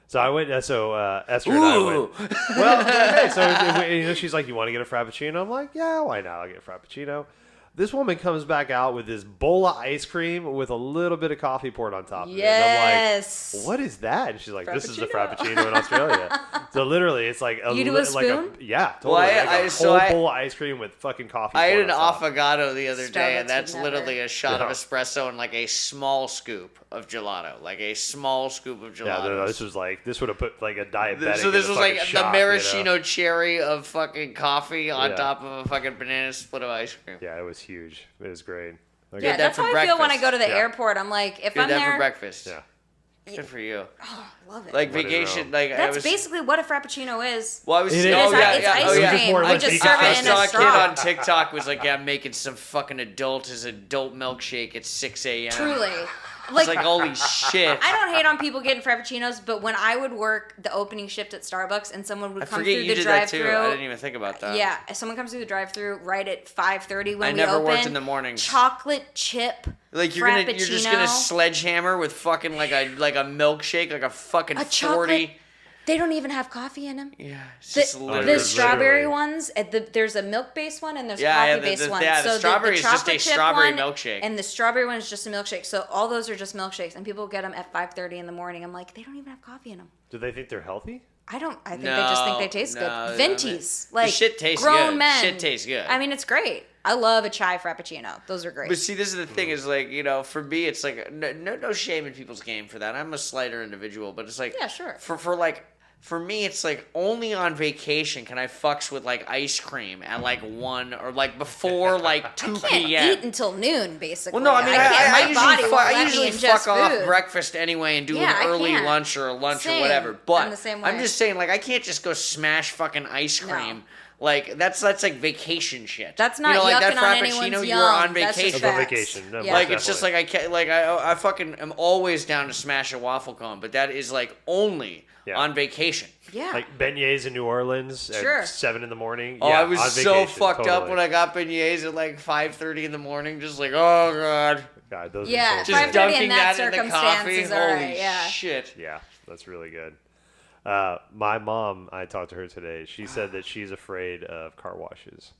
So I went. So Esther and I went. Well, okay, so she's like, "You want to get a Frappuccino?" I'm like, "Yeah, why not? I'll get a Frappuccino." This woman comes back out with this bowl of ice cream with a little bit of coffee poured on top of it. And I'm like, what is that? And she's like, this is the Frappuccino in Australia. So literally, it's like You do a spoon? Yeah, totally. Well, a whole bowl of ice cream with fucking coffee. I ate an on top. affogato the other day, and Starbucks that's would never. literally a shot of espresso and like a small scoop of gelato, like a small scoop of gelato. Yeah, no, this would have put like a diabetic. So this in a was like fucking shock, the maraschino cherry of fucking coffee on top of a fucking banana split of ice cream. Yeah, it was huge. It was great. Okay. Yeah, that's for how I feel when I breakfast. go to the Yeah. airport. I'm like, if Did I'm that there, for breakfast. Yeah. Good for you. oh, I love it. Like What is vacation, wrong? like That's I was. basically what a frappuccino is. Well, I was. It is. Oh yeah, It's yeah. ice Oh yeah. cream. more We like just vegan serve I it saw in a a kid straw. on TikTok was like, yeah, I'm making some fucking adult milkshake at 6 a.m. Truly. It's like, holy shit. I don't hate on people getting frappuccinos, but when I would work the opening shift at Starbucks and someone would I come forget through you the did that too. I drive-through, didn't even think about that. yeah, if someone comes through the drive-through right at 5:30 when I we never open, worked in the mornings. chocolate chip Like you're just gonna frappuccino. sledgehammer with fucking like a milkshake, like a fucking A 40. chocolate. They don't even have coffee in them. Yeah, it's The, just the literally. strawberry literally. ones, there's a milk-based one and there's Yeah, yeah, coffee-based the- one. yeah, the so strawberry is just a chocolate chip strawberry one milkshake. and the strawberry one is just a milkshake. So all those are just milkshakes, and people get them at 5:30 in the morning. I'm like, they don't even have coffee in them. Do they think they're healthy? I think they just think they taste No, good. I Ventis, mean, like the shit tastes grown good. men. Shit tastes good. I mean, it's great. I love a chai frappuccino. Those are great. But see, this is the thing: is like, for me, it's like no shame in people's game for that. I'm a slighter individual, but it's like, Yeah, sure. For me, it's like only on vacation can I fucks with like ice cream at like 1 or like before like 2 Can't p.m. eat until noon, basically. Well, no, I mean, can't. I My usually body fuck, won't I let usually me fuck ingest off food. breakfast anyway and do Yeah, an I early can't. lunch or a lunch Same. or whatever. But I'm the same I'm way. just saying, like, I can't just go smash fucking ice cream. Like that's like vacation shit. That's not like that yucking on frappuccino. anyone's You were on yum. That's just vacation. That's on facts. vacation. No, Yeah. Like it's just like I can't. Like I fucking am always down to smash a waffle cone, but that is like only on vacation. Yeah. Like beignets in New Orleans Sure. at 7 in the morning. Oh, Yeah, I was on so vacation, fucked up totally. when I got beignets at like 5:30 in the morning. Just like, oh god, God, those Yeah, are so just 5:30 dunking in that that in the circumstance coffee. is Holy alright, yeah. shit. Yeah, that's really good. My mom, I talked to her today. She said that she's afraid of car washes.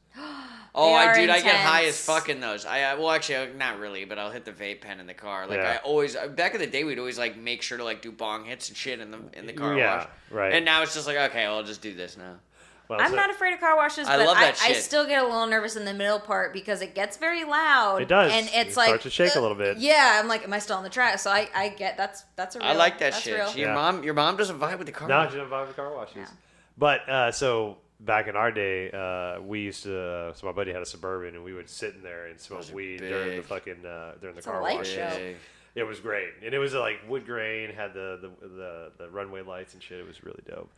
Oh, They are I get high as intense. fuck in those. Well, actually, not really, but I'll hit the vape pen in the car. Like Yeah. I always, back in the day, we'd always like make sure to like do bong hits and shit in the car Yeah, wash. right. And now it's just like, okay, well, I'll just do this now. Well, I'm so- not afraid of car washes, I but love that I shit. still get a little nervous in the middle part because it gets very loud. It does. And it's It like starts to shake a little bit. Yeah, I'm like, am I still on the track? So I get that's a real. I like that that's shit. Real. Your mom doesn't vibe with the car No, wash. she doesn't vibe with car washes. Yeah. But so back in our day, we used to. So my buddy had a Suburban, and we would sit in there and smoke weed during the fucking during the car wash. It was great, and it was like wood grain, had the runway lights and shit. It was really dope.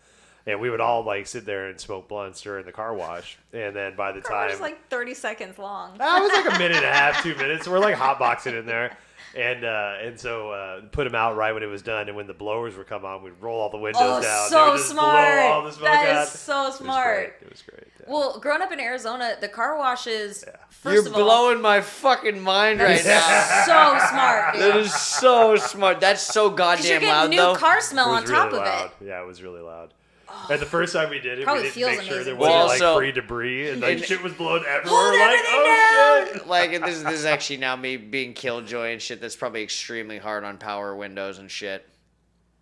And we would all like sit there and smoke blunts during the car wash, and then by the time it was like 30 seconds long. It was like a minute and a half, 2 minutes. We're like hotboxing in there. And so put them out right when it was done, and when the blowers would come on, we'd roll all the windows down. So smart! Blow all the smoke that out. is so smart. It was great. Yeah. Well, growing up in Arizona, the car washes. Yeah. First of all, you're blowing my fucking mind right now. So smart. Dude. That is so smart. That's so goddamn loud, though. New car smell on top really of it. Yeah, it was really loud. And the first time we did it, Probably we didn't make sure there amazing. wasn't like free debris, and like shit was blowing everywhere. Hold We're like, oh everything shit! Like this is actually now me being killjoy and shit. That's probably extremely hard on power windows and shit.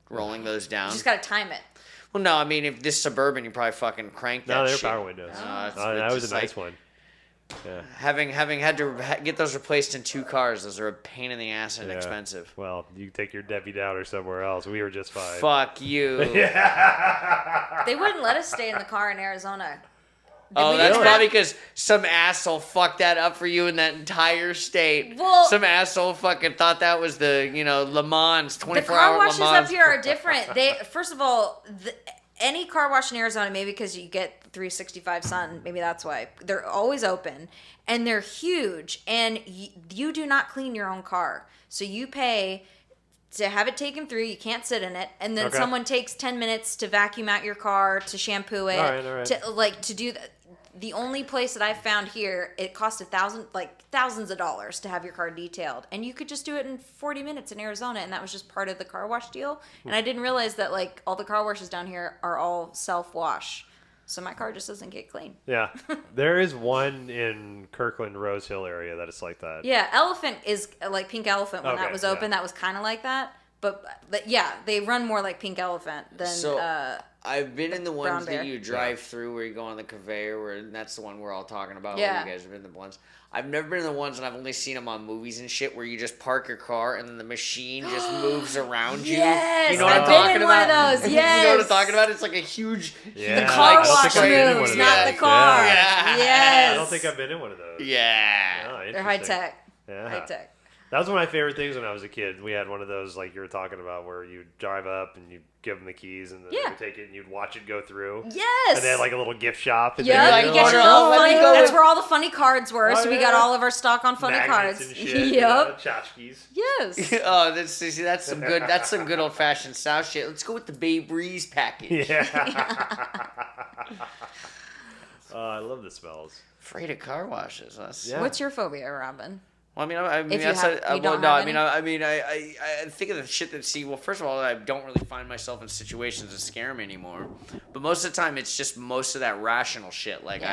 Rolling those down. You just gotta time it. Well, no, I mean if this Suburban, you probably fucking crank that. No, they're shit. power windows. That was a nice one. Yeah. Having had to get those replaced in 2 cars, those are a pain in the ass and expensive. Well, you can take your Debbie Downer somewhere else. We were just fine. Fuck you. They wouldn't let us stay in the car in Arizona. That's probably because some asshole fucked that up for you in that entire state. Well, some asshole fucking thought that was the, Le Mans, 24-hour Le Mans. The car washes up here are different. First of all, any car wash in Arizona, maybe because you get 365 sun, maybe that's why. They're always open, and they're huge, and you do not clean your own car. So you pay to have it taken through. You can't sit in it, and then someone takes 10 minutes to vacuum out your car, to shampoo it, all right. to do that. The only place that I found here, it cost thousands of dollars to have your car detailed, and you could just do it in 40 minutes in Arizona, and that was just part of the car wash deal. And I didn't realize that like all the car washes down here are all self-wash, so my car just doesn't get clean. Yeah, there is one in Kirkland, Rose Hill area that is like that. Yeah, Elephant is like Pink Elephant when that was open. That was kind of like that, but yeah, they run more like Pink Elephant than. I've been in the ones that you drive through where you go on the conveyor, and that's the one we're all talking about. Yeah. Where you guys have been in the ones. I've never been in the ones, and I've only seen them on movies and shit, where you just park your car and then the machine just moves around you. Yes, you know what I've I'm been talking in about? one of those. Yes, you know what I'm talking about? It's like a huge. Yeah. The car wash moves, moves, not the car. Yeah. Yes. I don't think I've been in one of those. Yeah. Oh, They're high tech. Yeah. High tech. That was one of my favorite things when I was a kid. We had one of those, like you were talking about, where you drive up and you give them the keys and then they would take it and you'd watch it go through. Yes. And they had like a little gift shop. And yeah, you get your little funny. That's where all the funny cards were. So we got all of our stock on funny magnets cards. And shit, yep. Tchotchkes. Yes. Oh, that's some good. That's some good old fashioned South shit. Let's go with the Babe Breeze package. Yeah. I love the smells. Afraid of car washes. What's your phobia, Robin? Well, I think of the shit well, first of all, I don't really find myself in situations that scare me anymore. But most of the time, it's just most of that rational shit. Like,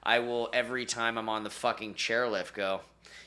I will, every time I'm on the fucking chairlift, go,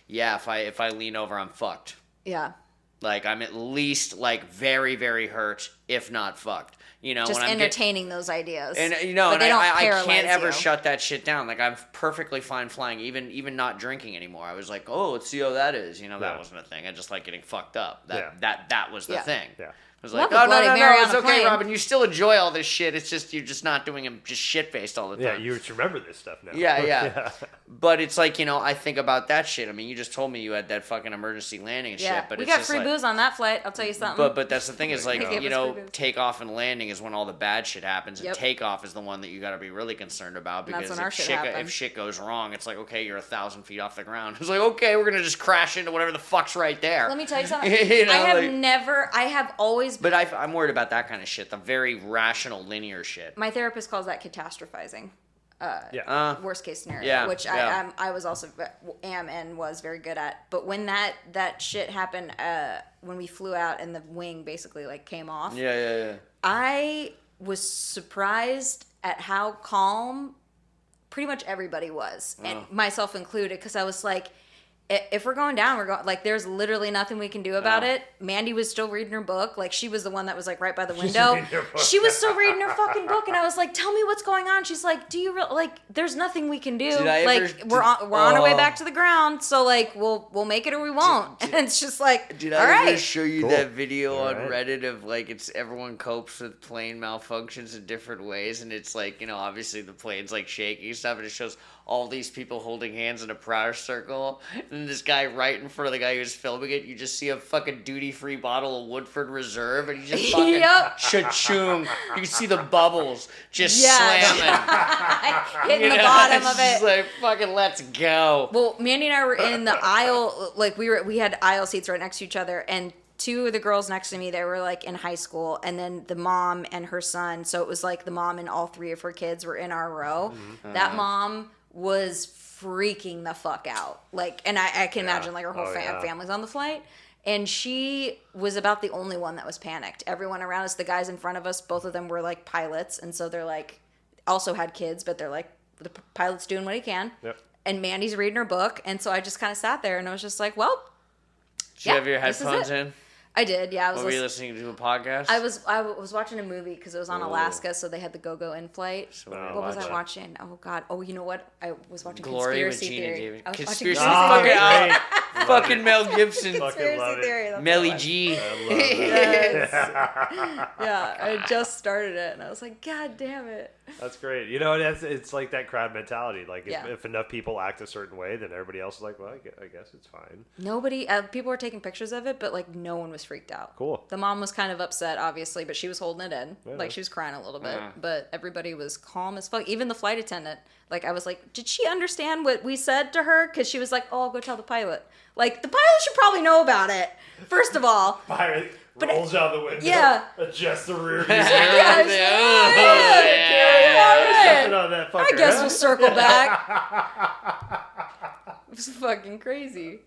yeah, if I lean over, I'm fucked. Yeah. Like, I'm at least, like, very, very hurt, if not fucked. Just when entertaining those ideas. And but they don't I can't ever shut that shit down. Like, I'm perfectly fine flying, even not drinking anymore. I was like, oh, let's see how that is. That wasn't a thing. I just like getting fucked up. That was the thing. Yeah. I was like, oh, no, it's okay, Robin. You still enjoy all this shit. It's just you're just not doing it just shit-faced all the time. Yeah, you remember this stuff now. Yeah. But it's like, I think about that shit. I mean, you just told me you had that fucking emergency landing and shit. But we got free booze on that flight. I'll tell you something. But that's the thing is like, takeoff and landing is when all the bad shit happens. And takeoff is the one that you got to be really concerned about. Because if shit goes wrong, it's like, okay, you're 1,000 feet off the ground. It's like, okay, we're going to just crash into whatever the fuck's right there. Let me tell you something. I have always... But I'm worried about that kind of shit, the very rational, linear shit. My therapist calls that catastrophizing. Worst case scenario, which I was also am and was very good at. But when that shit happened, when we flew out and the wing basically like came off, I was surprised at how calm pretty much everybody was, and myself included, because I was like, if we're going down, we're going, like, there's literally nothing we can do about it. Mandy was still reading her book. Like, she was the one that was, like, right by the window. She was still reading her fucking book, and I was like, tell me what's going on. She's like, do you like, there's nothing we can do. We're on our way back to the ground, so, like, we'll make it or we won't. And it's just like, did all I right. ever show you that video on Reddit of, like, it's everyone copes with plane malfunctions in different ways, and it's like, you know, obviously the plane's, like, shaky and stuff, and it shows all these people holding hands in a prayer circle, and this guy right in front of the guy who's filming it, you just see a fucking duty-free bottle of Woodford Reserve, and you just fucking cha-chung. You can see the bubbles just slamming. Hitting the bottom of it. It's like, fucking let's go. Well, Mandy and I were in the aisle, like, we had aisle seats right next to each other, and two of the girls next to me, they were, like, in high school, and then the mom and her son, so it was, like, the mom and all three of her kids were in our row. Mm-hmm. That mom was freaking the fuck out. Like, and I can imagine, like, her whole family's on the flight. And she was about the only one that was panicked. Everyone around us, the guys in front of us, both of them were, like, pilots. And so they're, like, also had kids, but they're, like, the pilot's doing what he can. Yep. And Mandy's reading her book. And so I just kind of sat there and I was just like, well, did you have your headphones in? I did, yeah. Were you listening to a podcast? I was watching a movie because it was on Alaska, so they had the Go-Go in flight. What was I watching? Oh, God. Oh, you know what? I was watching Conspiracy Theory. Conspiracy Theory. Fucking Mel Gibson. Conspiracy Theory. Melly G. Yes. Yeah, I just started it, and I was like, God damn it. That's great. You know, it's like that crowd mentality. Like, if enough people act a certain way, then everybody else is like, well, I guess it's fine. Nobody, people were taking pictures of it, but, like, no one was freaked out. Cool. The mom was kind of upset, obviously, but she was holding it in. Yeah. Like, she was crying a little bit, but everybody was calm as fuck. Even the flight attendant, like, I was like, did she understand what we said to her? Because she was like, oh, I'll go tell the pilot. Like, the pilot should probably know about it, first of all. Pilot rolls out the window. Yeah. Adjust the rear view. I guess we'll circle back. It was fucking crazy.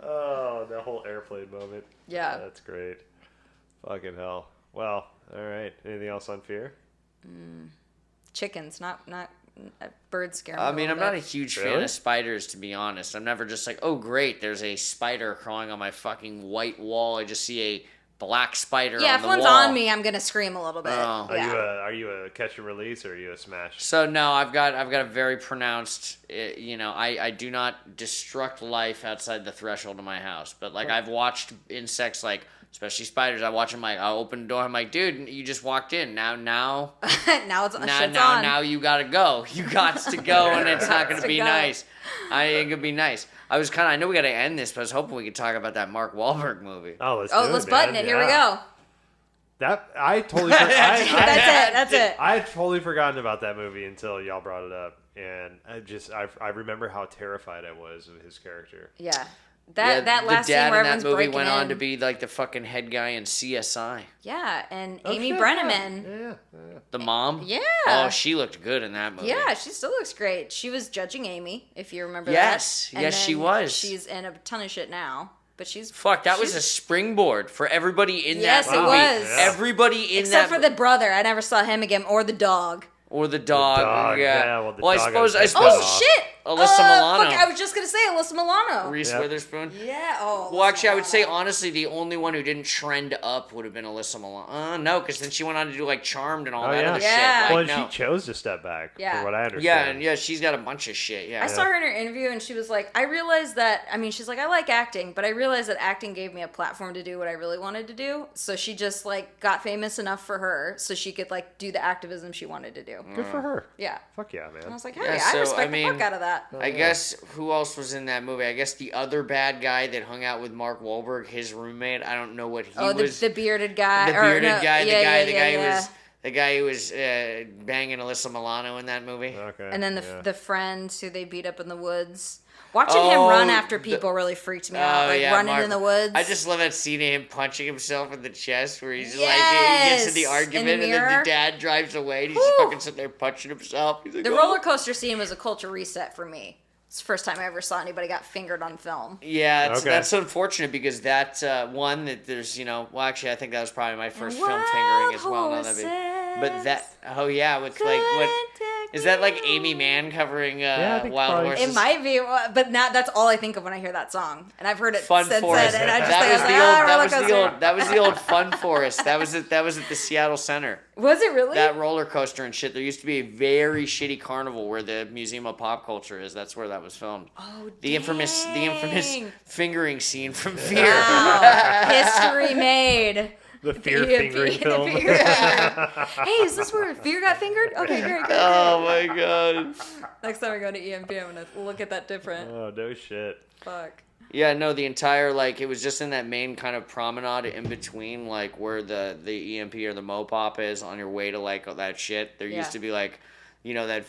Oh, that whole airplane moment. Yeah. That's great. Fucking hell. Well, all right. Anything else on fear? Chickens, not birds scare me. I mean, I'm not a huge fan of spiders, to be honest. I'm never just like, oh, great, there's a spider crawling on my fucking white wall. I just see a black spider on the wall. Yeah, if one's on me, I'm gonna scream a little bit. Oh. Are you a catch and release, or are you a smash? So no, I've got a very pronounced. You know, I do not destruct life outside the threshold of my house. But like, I've watched insects, like especially spiders. I watch them. Like, I'll open the door. I'm like, dude, you just walked in. Now now it's on. Now you gotta go. You got to go, and it's not gonna be nice. I ain't gonna be nice. I know we gotta end this, but I was hoping we could talk about that Mark Wahlberg movie. Oh, let's button it. Here we go. That I totally forgot. That's it. I had totally forgotten about that movie until y'all brought it up, and I remember how terrified I was of his character. Yeah. That last scene where everyone's breaking in. The dad in that movie went on to be like the fucking head guy in CSI. Yeah, and Amy Brenneman. Yeah. The mom? Yeah. Oh, she looked good in that movie. Yeah, she still looks great. She was judging Amy, if you remember that. Yes, she was. She's in a ton of shit now. But she's... Fuck, that was a springboard for everybody in that movie. Yes, it was. Yeah. Everybody in Except for the brother. I never saw him again. Or the dog. Or the dog. Yeah. Well, I suppose. Oh, shit! Alyssa Milano. Fuck, I was just going to say Alyssa Milano. Reese Witherspoon. Yeah, Well, actually, I would say, honestly, the only one who didn't trend up would have been Alyssa Milano. No, because then she went on to do, like, Charmed and all that other shit. Like, well, and she chose to step back, from what I understand. Yeah, she's got a bunch of shit, I saw her in her interview, and she was like, I realized that, she's like, I like acting, but I realized that acting gave me a platform to do what I really wanted to do, so she just, like, got famous enough for her, so she could, like, do the activism she wanted to do. Good for her. Yeah. Fuck yeah, man. And I was like, hey, I respect the fuck out of that. I guess, who else was in that movie? I guess the other bad guy that hung out with Mark Wahlberg, his roommate, I don't know what he was. The bearded guy. The guy who was banging Alyssa Milano in that movie. Okay. And then the friends who they beat up in the woods. Watching him run after people really freaked me out. Running in the woods. I just love that scene of him punching himself in the chest where he's like, he gets in the argument and then the dad drives away and he's just fucking sitting there punching himself. He's like, the roller coaster scene was a culture reset for me. It's the first time I ever saw anybody got fingered on film. Yeah, that's unfortunate because that one that there's, well, actually, I think that was probably my first film fingering as well. But that, with like what Is that like Amy Mann covering Wild Horses? It might be, but that's all I think of when I hear that song. And I've heard it Fun since Forest. then, and I just that was the old Fun Forest. That was at the Seattle Center. Was it really? That roller coaster and shit. There used to be a very shitty carnival where the Museum of Pop Culture is. That's where that was filmed. Oh, the infamous fingering scene from Fear. Wow. History made. The Fear fingering film. Hey, is this where Fear got fingered? Okay, great. Oh my god. Next time I go to EMP, I'm gonna look at that different. Oh, no shit. Fuck. Yeah, no, the entire, like, it was just in that main kind of promenade in between, like, where the EMP or the Mopop is on your way to, like, that shit. There used to be, like, you know, that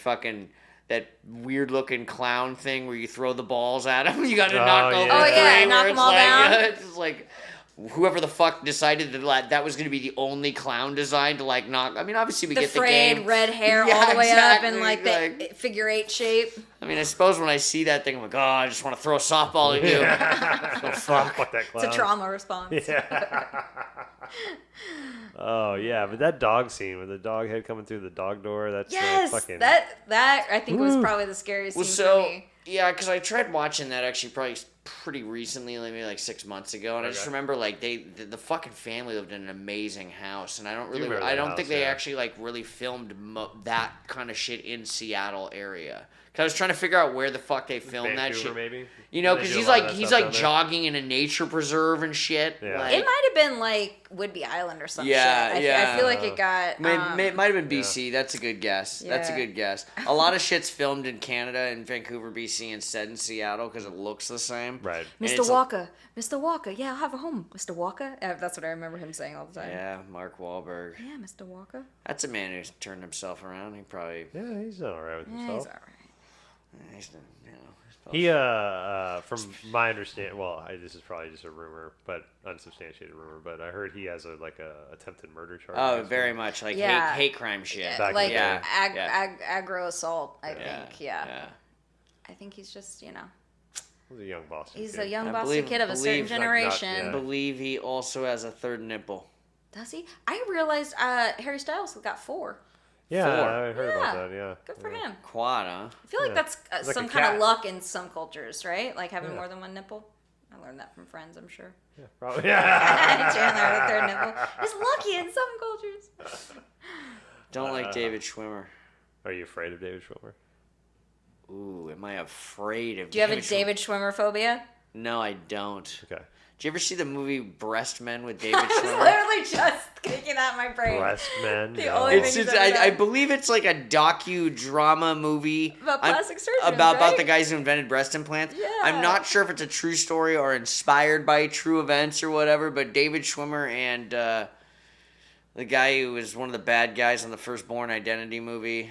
weird-looking clown thing where you throw the balls at them. You gotta knock over Oh, yeah, knock them all down. Yeah, it's just like... Whoever the fuck decided that was going to be the only clown design to, like, knock... I mean, obviously we get the game. The frayed red hair all the way up in, like, the figure 8 shape. I mean, I suppose when I see that thing, I'm like, oh, I just want to throw a softball at you. Oh, fuck. Fuck that clown. It's a trauma response. Yeah. Oh, yeah, but that dog scene with the dog head coming through the dog door, that's fucking... That I think was probably the scariest scene for me. Yeah, because I tried watching that actually probably pretty recently, maybe like 6 months ago, and I just remember like the fucking family lived in an amazing house, and I don't think they actually like really filmed that kind of shit in Seattle area. Cause I was trying to figure out where the fuck they filmed that shit. Maybe? You know, because he's like jogging in a nature preserve and shit. Yeah. Like, it might have been like Whidbey Island or some shit. I feel like it got. It might have been BC. That's a good guess. Yeah. That's a good guess. A lot of shit's filmed in Canada, in Vancouver, BC, instead in Seattle because it looks the same. Right. Mr. Walker, yeah, I'll have a home, Mr. Walker. That's what I remember him saying all the time. Yeah, Mark Wahlberg. Yeah, Mr. Walker. That's a man who's turned himself around. He probably. Yeah, he's all right with himself. He's all right. He, from my understanding, this is probably just a rumor, but unsubstantiated rumor, but I heard he has a attempted murder charge. Oh, very much like hate crime shit. Like aggro assault, I think. Yeah. I think he's just, He's a young Boston He's kid. a young Boston kid of a certain generation. I believe he also has a third nipple. Does he? I realized Harry Styles got 4. Yeah, I heard about that, yeah. Good for him. Quad, huh? I feel like that's some kind of luck in some cultures, right? Like having more than one nipple. I learned that from friends, I'm sure. Yeah, probably. Yeah. Chandler, the third nipple. It's lucky in some cultures. Don't like David Schwimmer. Are you afraid of David Schwimmer? Ooh, am I afraid of David Schwimmer? Do you have a David Schwimmer phobia? No, I don't. Okay. Did you ever see the movie Breast Men with David Schwimmer? I was literally just kicking out my brain. Breast Men? I believe it's like a docudrama movie. About plastic surgeons, about the guys who invented breast implants. Yeah. I'm not sure if it's a true story or inspired by true events or whatever, but David Schwimmer and the guy who was one of the bad guys on the first Bourne Identity movie.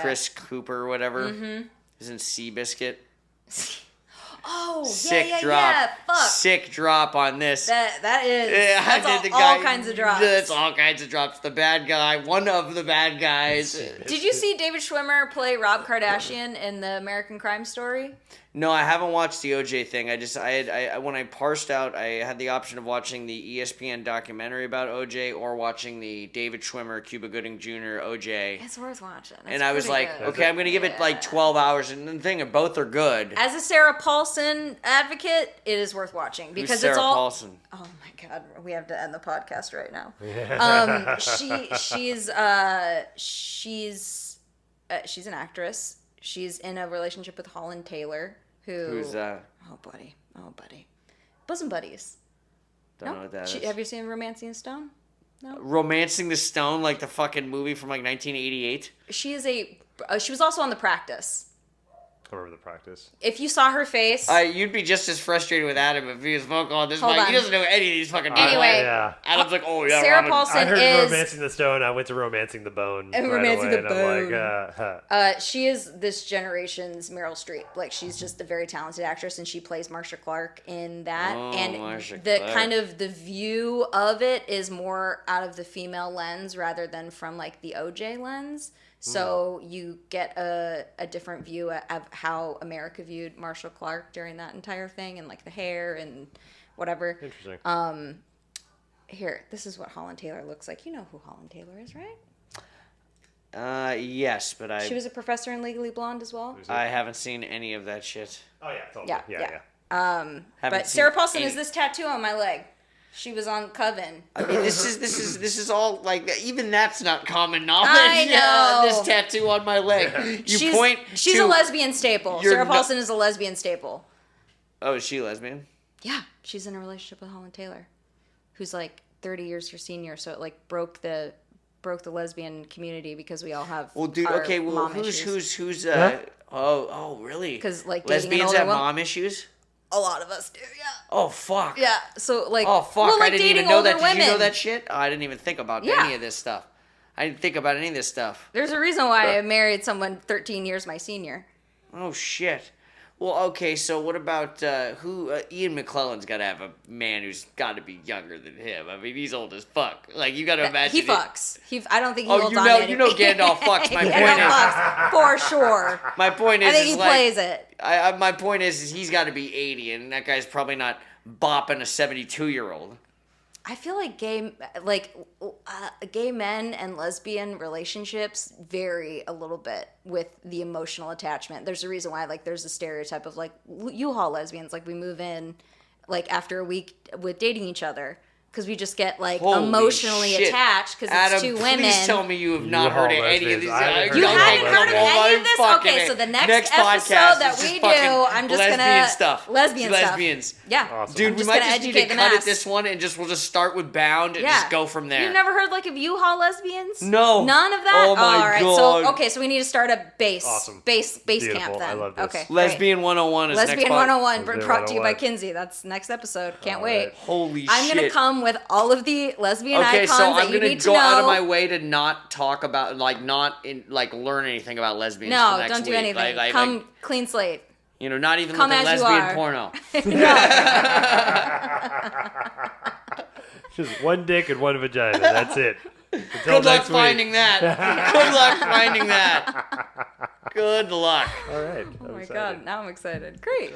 Chris Cooper or whatever. Mm-hmm. Is in Seabiscuit. Oh, sick drop. Yeah, fuck. Sick drop on this. That's all kinds of drops. That's all kinds of drops. The bad guy, one of the bad guys. Did you see David Schwimmer play Rob Kardashian in the American Crime Story? No, I haven't watched the OJ thing. When I parsed out, I had the option of watching the ESPN documentary about OJ or watching the David Schwimmer, Cuba Gooding Jr. OJ. It's worth watching. And I was like, okay, I'm going to give it like 12 hours. And the thing, both are good. As a Sarah Paulson advocate, it is worth watching because Who's Sarah Paulson? Oh my God, we have to end the podcast right now. Yeah. She's an actress. She's in a relationship with Holland Taylor. Who's that? Oh, buddy. Bosom buddies. Don't know what that is. Have you seen Romancing the Stone? No. Romancing the Stone, like the fucking movie from like 1988? She was also on The Practice. I remember The Practice. If you saw her face... you'd be just as frustrated with Adam if he was vocal on this mic. He doesn't know any of these fucking people. Anyway. Adam's like, oh yeah, Sarah Paulson I heard Romancing the Stone. I went to Romancing the Bone. And right Romancing away, the Bone. I'm like, she is this generation's Meryl Streep. Like, she's just a very talented actress, and she plays Marcia Clark in that. Oh, and Marcia the Clark. kind of the view of it is more out of the female lens rather than from like the OJ lens. So you get a different view of how America viewed Marcia Clark during that entire thing, and like the hair and whatever. Interesting. Here, this is what Holland Taylor looks like. You know who Holland Taylor is, right? Yes, but She was a professor in Legally Blonde as well. I haven't seen any of that shit. Oh yeah, totally. Yeah. Haven't But seen Sarah Paulson any. is this tattoo on my leg. She was on Coven. I mean, this is all like even that's not common knowledge. I know. This tattoo on my leg. She's a lesbian staple. Sarah Paulson is a lesbian staple. Oh, is she lesbian? Yeah, she's in a relationship with Holland Taylor, who's like 30 years her senior. So it like broke the lesbian community because we all have. Well, dude. our Okay. Well, mom issues. who's Oh, really? Because like lesbians have mom issues. A lot of us do, yeah. Oh fuck. Yeah. So like. Oh fuck! Well, like I didn't even dating know older that. women. Did you know that shit? Oh, I didn't even think about Yeah. any of this stuff. I didn't think about any of this stuff. There's a reason why I married someone 13 years my senior. Oh shit. Well, okay. So what about Ian McClellan's got to have a man who's got to be younger than him. I mean, he's old as fuck. Like you got to imagine. He fucks. I don't think he holds on to anything. You know Gandalf fucks. My point Gandalf fucks for sure. My point is, I think he plays it. My point is he's got to be 80, and that guy's probably not bopping a 72-year-old. I feel like gay men and lesbian relationships vary a little bit with the emotional attachment. There's a reason why like there's a stereotype of like U-Haul lesbians, like we move in like after a week with dating each other. Because we just get like Holy emotionally shit. attached because it's two women. Please tell me you have not heard of any of these. You haven't heard of any of this? Okay, so the next episode that we do, I'm just gonna lesbians stuff. Yeah, awesome. Dude, we might just need to cut it this one and we'll just start with Bound and just go from there. You've never heard like of U-Haul lesbians? No, none of that. Oh my god. So we need to start a base Beautiful. camp then. I love this. Okay, Lesbian 101 is Lesbian next 101 part. brought to you by Kinsey. That's next episode. Can't wait. Holy shit! I'm gonna come with all of the lesbian icons so I'm that you gonna need to go know. out of my way to not talk about learn anything about lesbians. No, for next don't do week. anything. Come clean slate. Not even come look at as you lesbian are. porno. Just one dick and one vagina. That's it. Until Good luck next week. finding that. Good luck finding that. Good luck. All right. Oh my god, now I'm excited. Great.